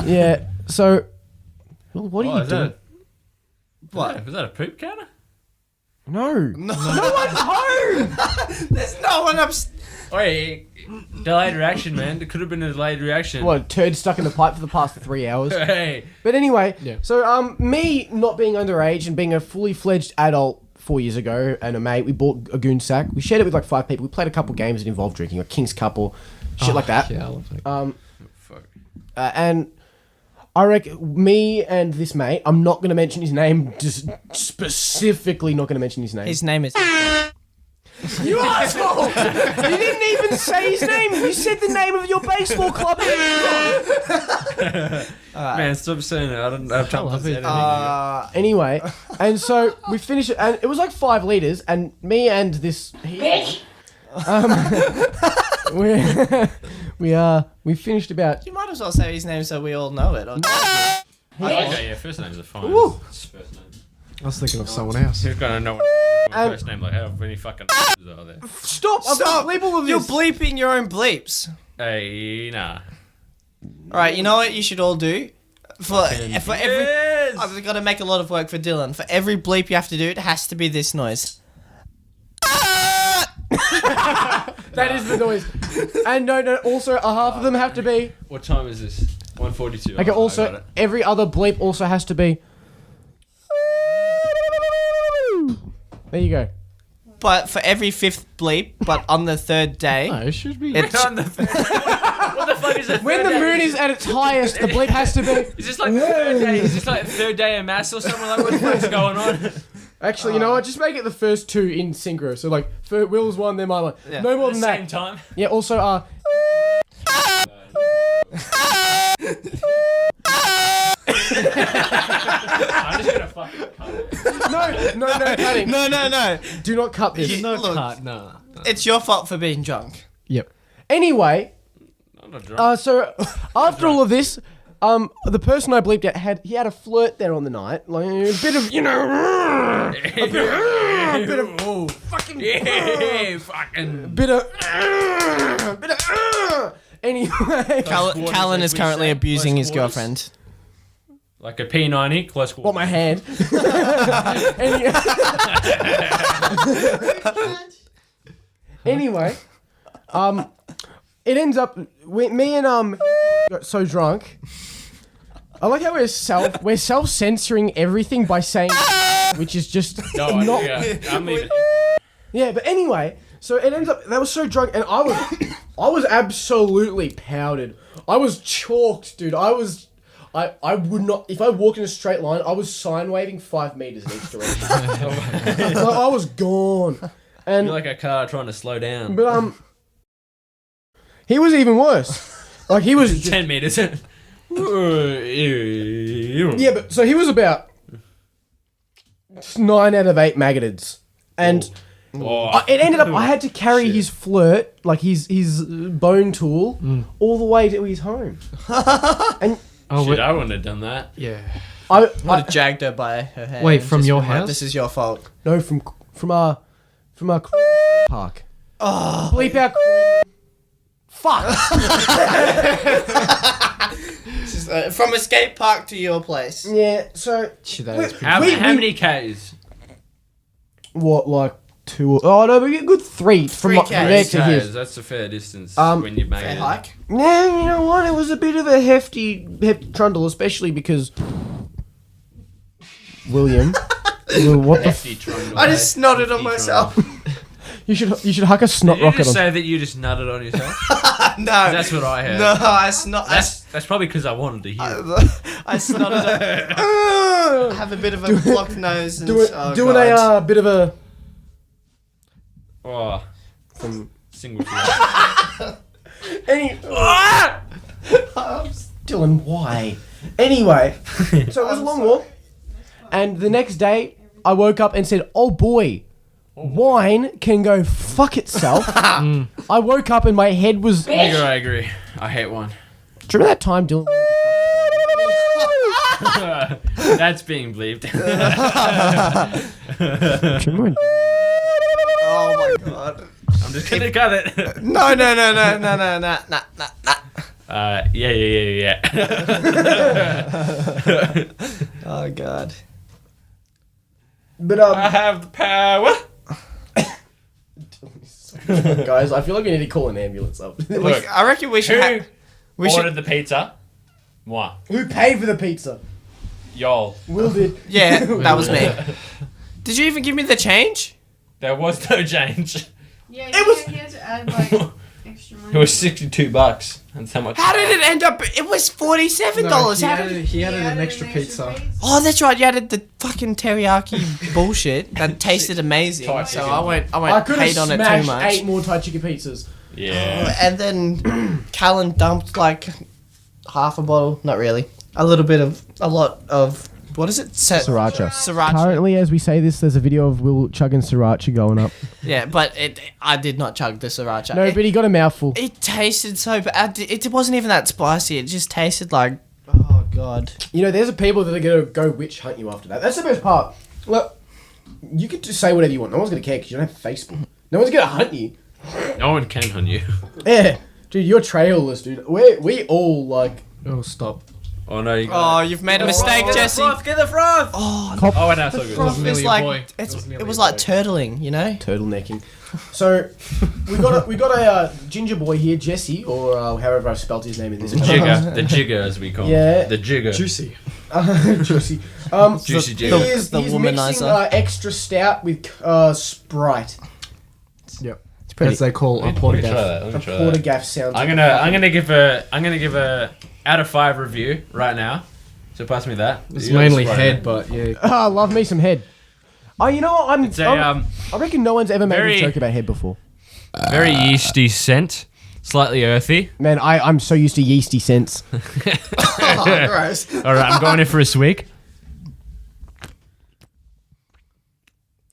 Speaker 2: Yeah. So what are you
Speaker 3: is
Speaker 2: doing?
Speaker 1: What?
Speaker 3: Was that a poop counter?
Speaker 2: No one's home.
Speaker 1: There's no one upstairs.
Speaker 3: Oh, yeah. Delayed reaction, man. It could have been a delayed reaction.
Speaker 2: What, turd stuck in the pipe for the past 3 hours?
Speaker 3: Hey.
Speaker 2: But anyway,
Speaker 4: Yeah.
Speaker 2: so me not being underage and being a fully fledged adult 4 years ago, and a mate, we bought a goon sack. We shared it with like 5 people. We played a couple games that involved drinking, like King's Cup or shit like that.
Speaker 4: Yeah, I love that.
Speaker 3: Fuck.
Speaker 2: And I reckon me and this mate, I'm not going to mention his name, just specifically not going to mention his name.
Speaker 1: His name is...
Speaker 2: You asshole! You didn't even say his name. You said the name of your baseball club.
Speaker 3: Man, stop saying it. I don't have time to
Speaker 4: love
Speaker 3: say
Speaker 4: it.
Speaker 3: anything.
Speaker 2: Anyway, and so we finished it, and it was like 5 liters, and me and this... we finished about...
Speaker 1: You might as well say his name so we all know it.
Speaker 3: Okay, yeah, first names are fine.
Speaker 2: Woo.
Speaker 3: It's first name.
Speaker 4: I was thinking of someone else.
Speaker 3: Who's gonna know my first name? Like, how many fucking are there?
Speaker 2: Stop! I've got to bleep all of
Speaker 1: You're
Speaker 2: this.
Speaker 1: bleeping your own bleeps.
Speaker 3: Hey, nah.
Speaker 1: Alright, you know what you should all do? For every...
Speaker 3: Yes!
Speaker 1: I've got to make a lot of work for Dylan. For every bleep you have to do, it has to be this noise.
Speaker 2: That is the noise. And no, also half of them have to be...
Speaker 3: What time is this? 1:42.
Speaker 2: Okay, also, every other bleep also has to be... There you go.
Speaker 1: But for every 5th bleep, but on the 3rd day...
Speaker 4: No, it should be.
Speaker 1: It's,
Speaker 3: On the what the fuck is it?
Speaker 2: When the moon is at its highest, the bleep has to be...
Speaker 3: Is this like the third day? Is this like the third day of mass or something? Like, what the fuck's going on?
Speaker 2: Actually, you know what? Just make it the first 2 in synchro. So, like, Will's 1, then my 1.
Speaker 1: Yeah.
Speaker 2: No more
Speaker 3: At
Speaker 2: than
Speaker 3: the
Speaker 2: that.
Speaker 3: same time.
Speaker 2: Yeah, also,
Speaker 3: I'm just gonna fucking cut it.
Speaker 2: no cutting.
Speaker 1: No.
Speaker 2: Do not cut this.
Speaker 4: No
Speaker 1: Look.
Speaker 4: cut, no.
Speaker 1: It's your fault for being drunk.
Speaker 4: Yep.
Speaker 2: Anyway,
Speaker 3: I'm not drunk.
Speaker 2: so after all of this, the person I bleeped at had a flirt there on the night, like a bit of, you know, a bit of fucking,
Speaker 3: Yeah, fucking.
Speaker 2: bit of. Anyway,
Speaker 1: Callan is currently abusing his girlfriend.
Speaker 3: Like a P90, close quarters.
Speaker 2: what my hand. Anyway, it ends up me and got so drunk. I like how we're self censoring everything by saying, which is just
Speaker 3: No,
Speaker 2: not.
Speaker 3: I'm leaving.
Speaker 2: Yeah, but anyway, so it ends up they were so drunk, and I was absolutely powdered. I was chalked, dude. I would not, if I walked in a straight line, I was sign waving 5 meters in each direction. Like, I was gone. And
Speaker 3: You're like a car trying to slow down.
Speaker 2: but he was even worse. Like he was
Speaker 3: 10 meters.
Speaker 2: yeah, but so he was about 9 out of 8 maggots. And
Speaker 3: Oh.
Speaker 2: it ended up I had to carry his flirt, like his bone tool, all the way to his home. And
Speaker 3: Shit, I wouldn't have done that.
Speaker 4: Yeah.
Speaker 2: I
Speaker 1: Would have jagged her by her hair.
Speaker 4: Wait,
Speaker 1: and
Speaker 4: from
Speaker 1: just
Speaker 4: your
Speaker 1: been like,
Speaker 4: house?
Speaker 1: This is your fault.
Speaker 2: no from from a park.
Speaker 1: Oh,
Speaker 2: Bleep out. Fuck.
Speaker 1: from a skate park to your place.
Speaker 2: Yeah. So
Speaker 4: Shit, that is pretty
Speaker 3: How
Speaker 2: We-
Speaker 3: many Ks?
Speaker 2: what? Like 2? Oh no, we get a good 3 from
Speaker 1: 3
Speaker 2: from there to
Speaker 3: Ks,
Speaker 2: his.
Speaker 3: that's a fair distance
Speaker 2: Um,
Speaker 3: when you made
Speaker 1: Fair
Speaker 3: it.
Speaker 1: hike.
Speaker 2: Yeah, you know what? It was a bit of a hefty trundle, especially because William. What the?
Speaker 3: Hefty trundle,
Speaker 1: I
Speaker 3: eh?
Speaker 1: just snotted on
Speaker 3: Hefty
Speaker 1: myself.
Speaker 3: trundle.
Speaker 2: You should huck a snot
Speaker 3: Did you
Speaker 2: rocket
Speaker 3: just
Speaker 2: on.
Speaker 3: say that you just nutted on yourself?
Speaker 1: No.
Speaker 3: That's what I heard.
Speaker 1: No, I snot.
Speaker 3: That's probably because I wanted to hear.
Speaker 1: I snotted. I have a bit of a blocked nose. And,
Speaker 2: Doing
Speaker 1: God.
Speaker 2: a bit of a.
Speaker 3: Oh,
Speaker 2: From
Speaker 3: single.
Speaker 2: any. Dylan, why? Anyway, so it was a long walk, and the next day I woke up and said, "Oh boy, wine can go fuck itself." I woke up and my head was.
Speaker 3: I agree. I hate one.
Speaker 2: Do you remember that time, Dylan?
Speaker 3: That's being bleeped.
Speaker 1: Oh my God.
Speaker 3: I'm just gonna cut it.
Speaker 1: No.
Speaker 3: Yeah.
Speaker 1: Oh God.
Speaker 2: But
Speaker 3: I have the power.
Speaker 2: guys, I feel like we need to call an ambulance up.
Speaker 3: Look,
Speaker 1: I reckon we should.
Speaker 3: who
Speaker 1: We
Speaker 3: ordered
Speaker 1: should.
Speaker 3: the pizza? Moi.
Speaker 2: Who paid for the pizza?
Speaker 3: Y'all.
Speaker 2: Will did.
Speaker 1: Yeah, that was me. Did you even give me the change?
Speaker 3: There was no change.
Speaker 5: Yeah,
Speaker 2: It was-
Speaker 5: he had to add like extra money.
Speaker 3: It was $62. That's how much.
Speaker 1: How did it end up? It was $47.
Speaker 4: No,
Speaker 1: How did?
Speaker 4: he added an extra pizza.
Speaker 1: Oh, that's right. You added the fucking teriyaki bullshit that tasted amazing.
Speaker 3: Thai
Speaker 1: So
Speaker 3: chicken.
Speaker 1: I
Speaker 2: I
Speaker 1: won't
Speaker 2: could have
Speaker 1: hate on it too
Speaker 2: smashed
Speaker 1: much.
Speaker 2: 8 more Thai chicken pizzas.
Speaker 3: Yeah.
Speaker 1: And then Callan dumped like half a bottle. Not really. A lot of. What is it?
Speaker 2: Sriracha.
Speaker 1: Sriracha.
Speaker 2: Currently, as we say this, there's a video of Will chugging sriracha going up.
Speaker 1: Yeah, but I did not chug the sriracha.
Speaker 2: No, but he got a mouthful.
Speaker 1: It tasted so bad. It wasn't even that spicy. It just tasted like. Oh God.
Speaker 2: You know, there's a people that are going to go witch hunt you after that. That's the best part. Look, you can just say whatever you want. No one's going to care because you don't have Facebook. No one's going to hunt you.
Speaker 3: No one can on you.
Speaker 2: Yeah. Dude, you're trailless, dude. We all, like...
Speaker 4: Oh, stop.
Speaker 3: Oh no, you
Speaker 1: Oh,
Speaker 3: got
Speaker 1: you've made a mistake, Jesse.
Speaker 3: Get the froth!
Speaker 1: Oh,
Speaker 3: Oh, and that's so good.
Speaker 1: froth
Speaker 4: Wasn't
Speaker 1: is
Speaker 4: nearly a
Speaker 1: like
Speaker 4: boy.
Speaker 1: it's,
Speaker 4: Wasn't
Speaker 1: it
Speaker 4: nearly
Speaker 1: was
Speaker 4: a
Speaker 1: like
Speaker 4: boy.
Speaker 1: turtling, you know.
Speaker 2: Turtlenecking. So, we got a ginger boy here, Jesse, or however I've spelt his name in this.
Speaker 3: The jigger, as we call
Speaker 2: Yeah.
Speaker 3: him. The jigger.
Speaker 4: Juicy.
Speaker 2: Juicy.
Speaker 3: Juicy
Speaker 2: He
Speaker 3: jigger.
Speaker 2: is,
Speaker 1: The
Speaker 2: he's
Speaker 1: womanizer.
Speaker 2: mixing extra stout with Sprite.
Speaker 4: Yep.
Speaker 1: pretty-
Speaker 4: As they call a
Speaker 3: Let me
Speaker 4: porter
Speaker 3: try
Speaker 4: gaff.
Speaker 3: that. Let
Speaker 2: A
Speaker 3: me try
Speaker 2: porter
Speaker 3: that.
Speaker 2: gaff sounds.
Speaker 3: I'm gonna give a out of 5 review right now. So pass me that.
Speaker 4: It's
Speaker 3: You got
Speaker 4: mainly
Speaker 3: this right
Speaker 4: head,
Speaker 3: now.
Speaker 4: but yeah.
Speaker 2: I love me some head. Oh, you know what?
Speaker 3: It's a
Speaker 2: I reckon no one's ever made
Speaker 3: very-
Speaker 2: a joke about head before.
Speaker 3: very yeasty scent, slightly earthy.
Speaker 2: Man, I'm so used to yeasty scents.
Speaker 1: Oh, gross.
Speaker 3: All right, I'm going in for a swig.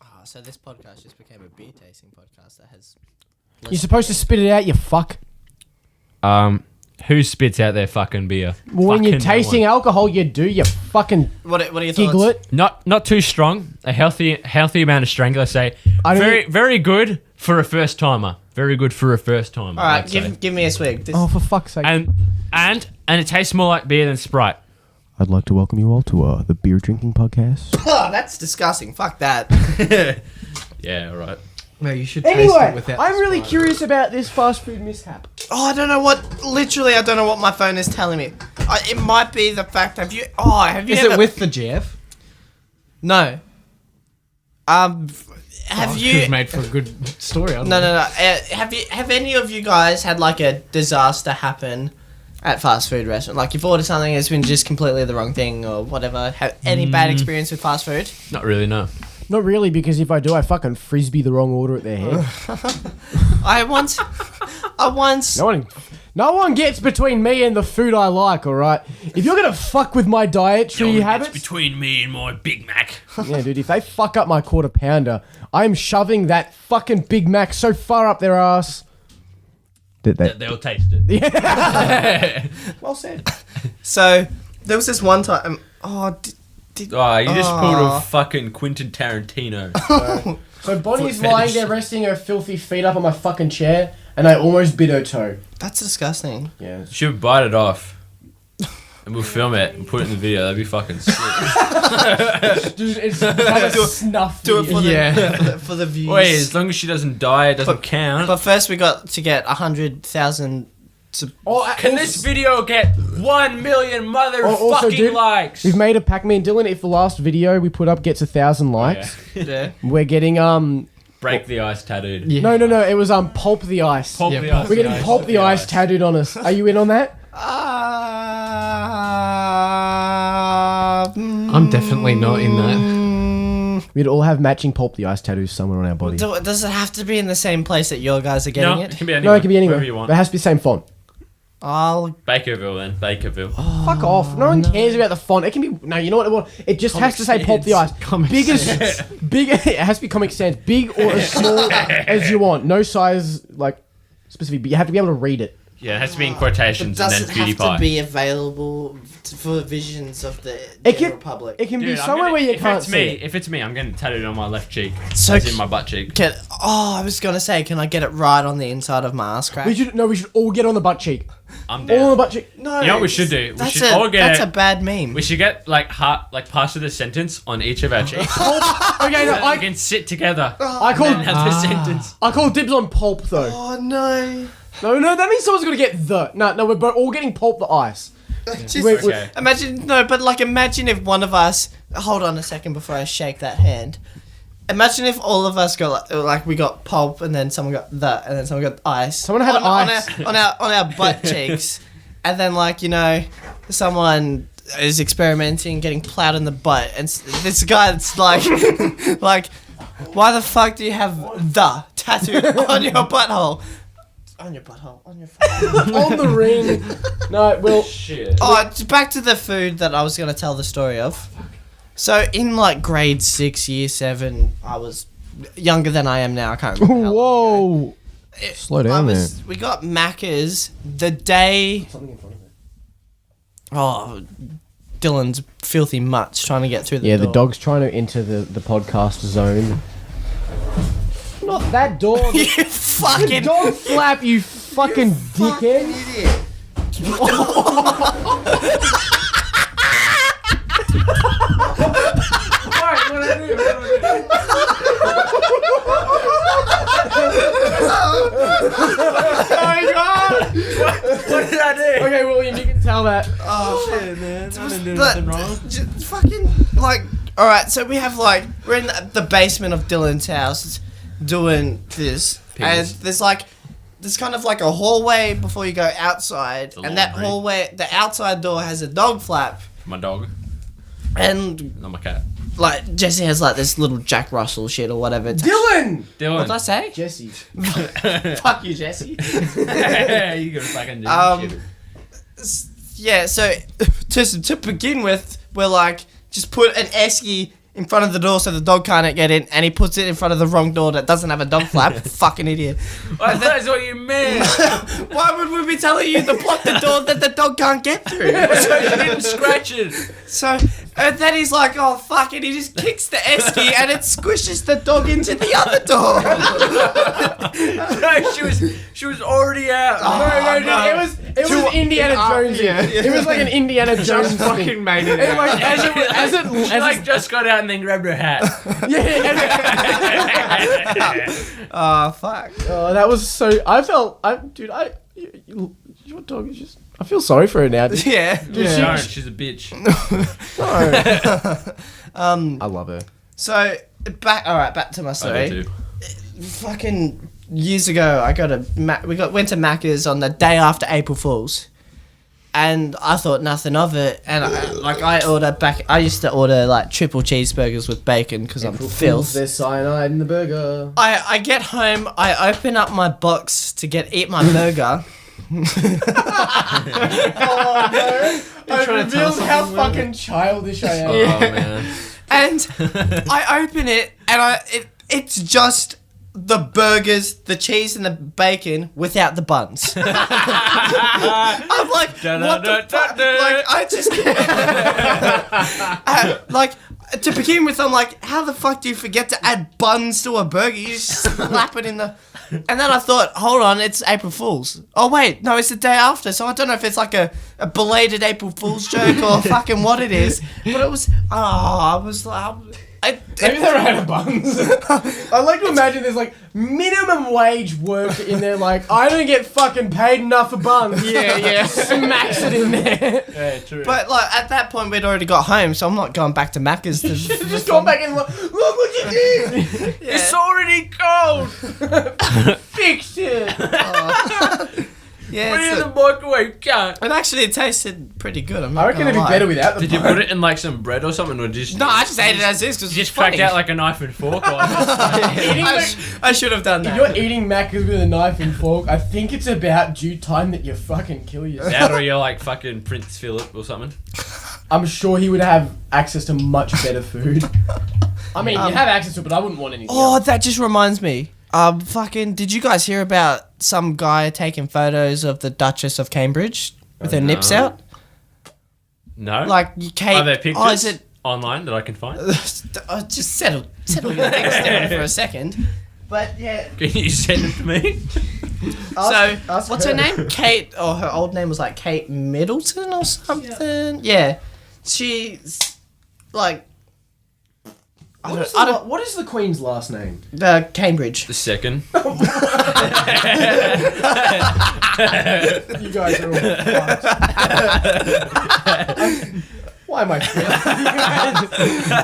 Speaker 1: Oh, so this podcast just became a beer tasting podcast that has.
Speaker 2: You're supposed to spit it out, you fuck.
Speaker 3: Who spits out their fucking beer?
Speaker 2: Well, when you're
Speaker 3: Fucking no
Speaker 2: tasting
Speaker 3: one.
Speaker 2: alcohol, you do. You fucking
Speaker 1: What are your thoughts?
Speaker 2: giglet.
Speaker 3: Not too strong. A healthy amount of strength. I say.
Speaker 2: I don't
Speaker 3: Very good for a first timer. Very good for a first timer.
Speaker 1: All right,
Speaker 3: I'd say.
Speaker 1: give me a swig. This,
Speaker 2: Oh, for fuck's sake.
Speaker 3: And it tastes more like beer than Sprite.
Speaker 2: I'd like to welcome you all to the beer drinking podcast.
Speaker 1: oh, that's disgusting. Fuck that.
Speaker 3: Yeah, all right.
Speaker 4: No, you should taste
Speaker 2: Anyway,
Speaker 4: it without
Speaker 2: I'm
Speaker 4: the
Speaker 2: really
Speaker 4: Sprite.
Speaker 2: curious about this fast food mishap.
Speaker 1: Oh, I don't know what. Literally, I don't know what my phone is telling me. It might be the fact. Have you?
Speaker 4: Is
Speaker 1: ever,
Speaker 4: it with the Jeff?
Speaker 1: No. Have
Speaker 4: It
Speaker 1: you?
Speaker 4: was made for a good story. I don't
Speaker 1: No.
Speaker 4: know.
Speaker 1: Have any of you guys had like a disaster happen at fast food restaurant? Like you've ordered something that's been just completely the wrong thing or whatever. Have any bad experience with fast food?
Speaker 3: Not really, no.
Speaker 2: Not really, because if I do, I fucking frisbee the wrong order at their head.
Speaker 1: I once.
Speaker 2: No one gets between me and the food I like, alright? If you're gonna fuck with my dietary habits...
Speaker 3: between me and my Big Mac.
Speaker 2: Yeah, dude, if they fuck up my quarter pounder, I'm shoving that fucking Big Mac so far up their ass. That
Speaker 3: They'll taste it.
Speaker 2: well said.
Speaker 1: So there was this one time. Oh,
Speaker 3: Oh, you just pulled a fucking Quentin Tarantino.
Speaker 2: So Bonnie's
Speaker 3: Foot
Speaker 2: lying
Speaker 3: fetish.
Speaker 2: there resting her filthy feet up on my fucking chair, and I almost bit her toe.
Speaker 1: That's disgusting.
Speaker 2: Yeah.
Speaker 3: You should bite it off. And we'll film it and put it in the video. That'd be fucking sick.
Speaker 2: Dude, it's like a snuff.
Speaker 1: Do it for
Speaker 2: video.
Speaker 1: for the views.
Speaker 3: Wait, as long as she doesn't die, it doesn't count.
Speaker 1: But first we got to get 100,000.
Speaker 3: Can this video get 1 million motherfucking
Speaker 2: also, dude,
Speaker 3: likes?
Speaker 2: We've made a pact, me and Dylan. If the last video we put up gets 1,000 likes,
Speaker 1: Yeah.
Speaker 2: we're getting
Speaker 3: Break the ice tattooed.
Speaker 4: Yeah.
Speaker 2: No, it was Pulp the Ice.
Speaker 3: Pulp
Speaker 4: Yeah,
Speaker 3: the
Speaker 4: pulp
Speaker 3: ice.
Speaker 2: We're getting Pulp the Ice tattooed on us. Are you in on that?
Speaker 4: I'm definitely not in that.
Speaker 2: We'd all have matching Pulp the Ice tattoos somewhere on our body.
Speaker 1: Does it have to be in the same place that your guys are getting
Speaker 3: No,
Speaker 1: it?
Speaker 3: it can be anywhere.
Speaker 2: No, it can be anywhere.
Speaker 3: Wherever you want.
Speaker 2: But it has to be the same font.
Speaker 1: I'll
Speaker 3: Bakerville then. Bakerville.
Speaker 2: Fuck off. No one cares about the font. It can be... No, you know what? It just has to say Pulp the Ice.
Speaker 4: Comic
Speaker 2: Big. It has to be Comic Sans. Big or as small as you want. No size, like, specific. But you have to be able to read it.
Speaker 3: Yeah, it has to be in quotations and
Speaker 1: does
Speaker 3: then
Speaker 1: it
Speaker 3: cutie
Speaker 1: have
Speaker 3: pie.
Speaker 1: to be available for visions of the
Speaker 2: It can-
Speaker 1: general public?
Speaker 2: It can be
Speaker 3: Dude, I'm
Speaker 2: somewhere
Speaker 3: gonna-
Speaker 2: where you
Speaker 3: if
Speaker 2: can't
Speaker 3: it's
Speaker 2: see
Speaker 3: me,
Speaker 2: it.
Speaker 3: If it's me, I'm getting tattooed on my left cheek.
Speaker 1: So
Speaker 3: As in my butt cheek.
Speaker 1: I was gonna say, can I get it right on the inside of my ass crack?
Speaker 2: We should all get on the butt cheek.
Speaker 3: I'm
Speaker 2: All on
Speaker 3: down.
Speaker 2: the butt cheek.
Speaker 1: No,
Speaker 3: You know what we should do? We
Speaker 1: That's
Speaker 3: should all
Speaker 1: that's a
Speaker 3: get.
Speaker 1: bad meme.
Speaker 3: We should get like parts of the sentence on each of our cheeks.
Speaker 2: Okay, no,
Speaker 3: So we can sit together
Speaker 2: I
Speaker 3: and
Speaker 2: call
Speaker 3: have the sentence.
Speaker 2: I call dibs on Pulp though.
Speaker 1: Oh no!
Speaker 2: No, that means someone's gonna get the. No, we're all getting Pulp the Ice.
Speaker 1: Just
Speaker 2: Wait,
Speaker 3: Okay.
Speaker 1: imagine imagine if one of us. Hold on a second before I shake that hand. Imagine if all of us got like we got pulp and then someone got the and then someone got ice.
Speaker 2: Someone had ice.
Speaker 1: on our butt cheeks, and then someone is experimenting, getting plowed in the butt, and this guy that's like, like, why the fuck do you have the tattooed on your butthole? On your butthole, on your fucking
Speaker 2: On the ring. No, well,
Speaker 3: Shit.
Speaker 1: Oh, back to the food that I was going to tell the story of. So, in like grade 6, year 7, I was younger than I am now. I can't remember. how long ago.
Speaker 2: whoa. Slow down
Speaker 1: We got Macca's the day.
Speaker 2: Something in front of it.
Speaker 1: Oh, Dylan's filthy mutts trying to get through the
Speaker 2: Yeah,
Speaker 1: door.
Speaker 2: the dog's trying to enter the podcast zone. Not that door.
Speaker 1: You
Speaker 2: The
Speaker 1: fucking
Speaker 2: dog flap, you fucking dickhead.
Speaker 1: idiot.
Speaker 3: What did I do?
Speaker 2: Okay, William, you can tell that.
Speaker 1: Oh,
Speaker 3: Shit, man. I didn't do
Speaker 1: But-
Speaker 3: nothing wrong.
Speaker 1: Just fucking like, all right. So we have we're in the basement of Dylan's house doing this, and there's kind of like a hallway before you go outside,
Speaker 3: The
Speaker 1: and that
Speaker 3: laundry.
Speaker 1: hallway, the outside door has a dog flap,
Speaker 3: My dog,
Speaker 1: and
Speaker 3: not my cat.
Speaker 1: like Jesse has like this little Jack Russell shit or whatever.
Speaker 2: Dylan!
Speaker 1: What did I
Speaker 3: Dylan.
Speaker 1: say?
Speaker 2: Jesse.
Speaker 1: Fuck you, Jesse.
Speaker 3: You gonna fucking do shit.
Speaker 1: Yeah, so to begin with, we're like, just put an esky in front of the door so the dog can't get in, and he puts it in front of the wrong door that doesn't have a dog flap. Fucking idiot.
Speaker 3: Well, that's what you meant.
Speaker 1: Why would we be telling you to block the door that the dog can't get through?
Speaker 3: So you didn't scratch it.
Speaker 1: So, and then he's like, oh, fuck it. He just kicks the esky and it squishes the dog into the other door.
Speaker 3: No, she was already out.
Speaker 2: No. It was Indiana Jones. It was like an Indiana Jones
Speaker 4: fucking
Speaker 2: thing.
Speaker 4: made it
Speaker 2: And
Speaker 4: out.
Speaker 2: like as
Speaker 3: She like just got out and then grabbed her hat.
Speaker 1: Oh, fuck.
Speaker 2: Oh, that was so. Your dog is just. I feel sorry for her now. Dude.
Speaker 1: Yeah.
Speaker 3: Don't, she's a bitch.
Speaker 2: I love her.
Speaker 1: So, back to my
Speaker 3: I
Speaker 1: story.
Speaker 3: do too.
Speaker 1: Fucking years ago, went to Macca's on the day after April Fools, and I thought nothing of it. And I used to order like triple cheeseburgers with bacon because I'm filth.
Speaker 2: There's cyanide in the burger.
Speaker 1: I get home, I open up my box to eat my burger.
Speaker 2: I revealed how fucking childish I am.
Speaker 3: Oh man.
Speaker 1: And I open it, and it's just the burgers, the cheese, and the bacon without the buns. I'm like, what the fuck? Like, I just, like, to begin with, I'm like, how the fuck do you forget to add buns to a burger? You just slap it in the... And then I thought, hold on, it's April Fool's. Oh, wait, no, it's the day after. So I don't know if it's like a belated April Fool's joke or fucking what it is. But it was... Oh, I was like...
Speaker 2: Maybe they're out of buns. I like to imagine there's like minimum wage worker in there like, I don't get fucking paid enough for buns.
Speaker 1: Yeah.
Speaker 2: Smacks it in there.
Speaker 3: Yeah, true.
Speaker 1: But like at that point we'd already got home, so I'm not going back to Macca's to
Speaker 2: Just gone back and look what you did.
Speaker 3: It's already cold.
Speaker 2: Fix it.
Speaker 1: Yeah,
Speaker 3: Put it in
Speaker 1: so-
Speaker 3: the microwave, cunt.
Speaker 1: and actually it tasted pretty good. I'm
Speaker 2: I
Speaker 1: not
Speaker 2: reckon
Speaker 1: gonna
Speaker 2: it'd be
Speaker 1: lie.
Speaker 2: better without the
Speaker 3: Did you
Speaker 2: bun.
Speaker 3: put it in like some bread or something, or just
Speaker 1: No, I just ate it as is because
Speaker 3: just cracked out like a knife and fork? Or
Speaker 1: I should have done
Speaker 2: If
Speaker 1: that.
Speaker 2: you're eating Macca's with a knife and fork, I think it's about due time that you fucking kill yourself.
Speaker 3: that, or you're like fucking Prince Philip or something.
Speaker 2: I'm sure he would have access to much better food. I mean, you'd have access to it, but I wouldn't want anything
Speaker 1: Oh,
Speaker 2: else.
Speaker 1: that just reminds me. Did you guys hear about some guy taking photos of the Duchess of Cambridge with her nips
Speaker 3: no.
Speaker 1: out?
Speaker 3: No.
Speaker 1: Like you Kate.
Speaker 3: Are there pictures
Speaker 1: Oh, is it?
Speaker 3: online that I can find?
Speaker 1: Just settle your things down for a second. But yeah.
Speaker 3: Can you send it to me?
Speaker 2: Ask
Speaker 1: What's her name? Kate. Or her old name was like Kate Middleton or something. Yeah. She's like.
Speaker 2: What is the Queen's last name?
Speaker 1: Cambridge.
Speaker 3: The second.
Speaker 2: You guys are all fucked. Why am I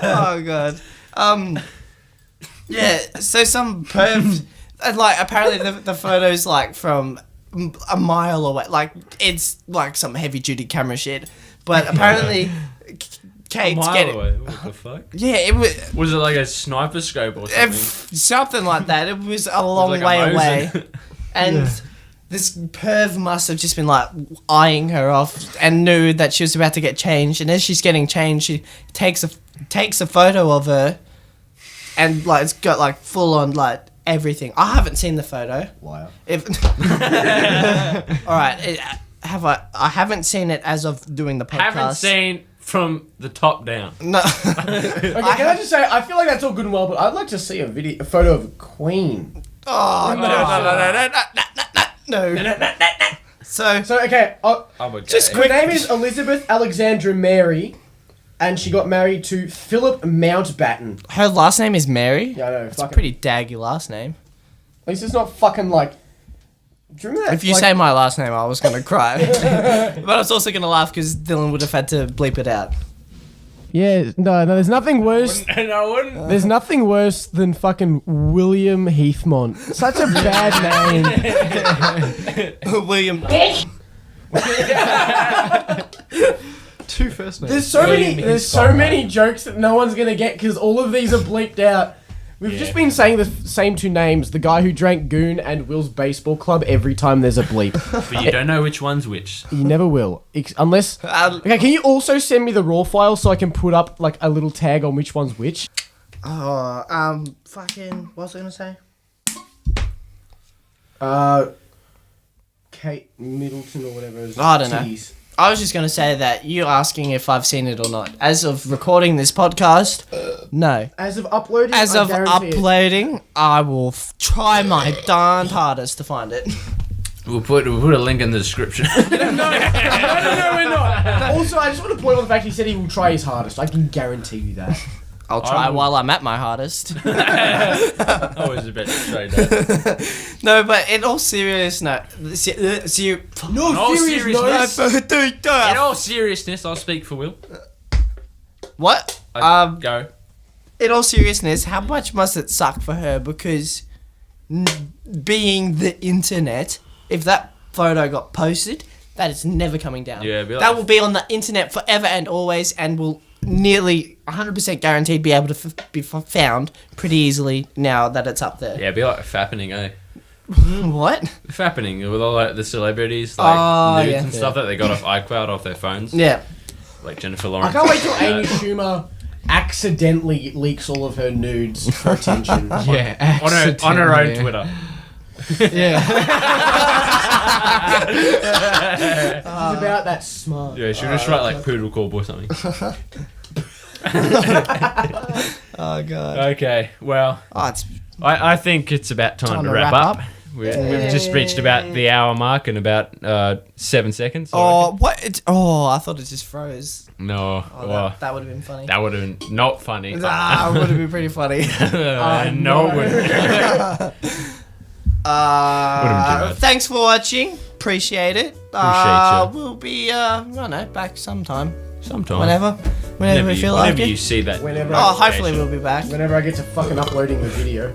Speaker 1: Oh god. Yeah. So some perv, and like apparently the photo's like from a mile away. Like it's like some heavy duty camera shit. But apparently, Kate's
Speaker 3: Mile
Speaker 1: getting.
Speaker 3: away. What the fuck?
Speaker 1: Yeah, it was
Speaker 3: Was it like a sniper scope or something?
Speaker 1: something like that. It was a long
Speaker 3: like a
Speaker 1: way
Speaker 3: Mosin.
Speaker 1: away, and. This perv must have just been like eyeing her off and knew that she was about to get changed. And as she's getting changed, she takes a photo of her, and like it's got like full on like everything. I haven't seen the photo.
Speaker 2: Liar.
Speaker 1: If all right, I haven't seen it as of doing the podcast.
Speaker 3: Haven't seen from the top down.
Speaker 1: No.
Speaker 2: Okay, can I just say, I feel like that's all good and well, but I'd like to see a photo of a queen.
Speaker 1: Oh no. So
Speaker 2: So, okay,
Speaker 1: Just
Speaker 2: her name is Elizabeth Alexandra Mary, and she got married to Philip Mountbatten.
Speaker 1: her last name is Mary.
Speaker 2: Yeah, I know.
Speaker 1: It's a pretty daggy last name.
Speaker 2: At least it's not fucking like. Do you remember that?
Speaker 1: If you
Speaker 2: like,
Speaker 1: say my last name, I was gonna cry. But I was also gonna laugh because Dylan would have had to bleep it out.
Speaker 2: Yeah, no, there's nothing worse.
Speaker 3: And I wouldn't.
Speaker 2: There's nothing worse than fucking William Heathmont. Such a bad name.
Speaker 1: William.
Speaker 4: Two first names.
Speaker 2: There's so many jokes that no one's gonna get because all of these are bleeped out. We've just been saying the same two names: the guy who drank Goon and Will's baseball club every time there's a bleep.
Speaker 3: But you don't know which one's which.
Speaker 2: You never will, unless. Okay, can you also send me the raw file so I can put up like a little tag on which one's which?
Speaker 1: Fucking. What was I gonna say?
Speaker 2: Kate Middleton or whatever.
Speaker 1: I don't know. I was just gonna say that you asking if I've seen it or not. As of recording this podcast, no.
Speaker 2: As of uploading,
Speaker 1: As
Speaker 2: I
Speaker 1: of
Speaker 2: guarantee it.
Speaker 1: uploading, I will try my darned hardest to find it.
Speaker 3: We'll put a link in the description.
Speaker 2: No, we're not. Also, I just want to point out the fact he said he will try his hardest. I can guarantee you that.
Speaker 1: I'll try
Speaker 3: I will-
Speaker 1: while I'm at my hardest.
Speaker 3: Always a bit straight up.
Speaker 1: No, but in all seriousness, no.
Speaker 3: In all seriousness, in all seriousness, I'll speak for Will.
Speaker 1: What?
Speaker 3: Go.
Speaker 1: In all seriousness, how much must it suck for her? Because being the internet, if that photo got posted, that is never coming down.
Speaker 3: Yeah, be like-
Speaker 1: that will be on the internet forever and always, and will nearly 100% guaranteed be able to be found pretty easily now that it's up there.
Speaker 3: Yeah, be like fappening, eh?
Speaker 1: What?
Speaker 3: Fappening with all like the celebrities, like nudes
Speaker 1: yeah.
Speaker 3: and stuff that they got off iCloud off their phones.
Speaker 1: Yeah.
Speaker 3: Like Jennifer
Speaker 2: I
Speaker 3: Lawrence.
Speaker 2: can't wait till Amy Schumer accidentally leaks all of her nudes for attention.
Speaker 4: Yeah,
Speaker 3: on her own
Speaker 4: accidentally.
Speaker 3: Twitter.
Speaker 4: Yeah.
Speaker 2: She's about that smart.
Speaker 3: Yeah, she'll just write like Poodle Corp or something.
Speaker 1: Oh god.
Speaker 3: Okay, well,
Speaker 1: Oh, it's
Speaker 3: I think it's about time to wrap up. We've just reached about the hour mark in about 7 seconds.
Speaker 1: oh what? I thought it just froze.
Speaker 3: No,
Speaker 1: Oh,
Speaker 3: well,
Speaker 1: that would have been funny.
Speaker 3: that would have been not funny.
Speaker 1: It would have been pretty funny.
Speaker 3: No, it wouldn't.
Speaker 1: Thanks for watching. Appreciate it.
Speaker 3: Appreciate you.
Speaker 1: We'll be I don't know, back sometime.
Speaker 3: Sometime.
Speaker 1: Whenever we feel
Speaker 3: whenever
Speaker 1: like
Speaker 3: you
Speaker 1: it.
Speaker 3: see that.
Speaker 2: Whenever
Speaker 1: Oh, hopefully we'll be back.
Speaker 2: Whenever I get to fucking uploading the video.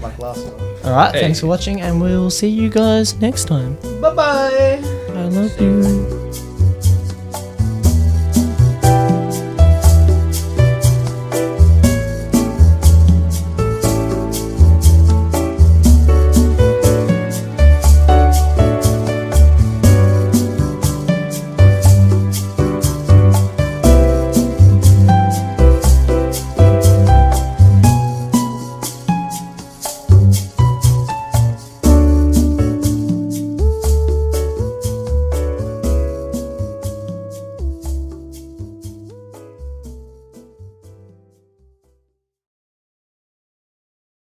Speaker 2: Like last time.
Speaker 1: Alright,
Speaker 3: Hey.
Speaker 1: thanks for watching and we'll see you guys next time.
Speaker 2: Bye bye.
Speaker 1: I love you.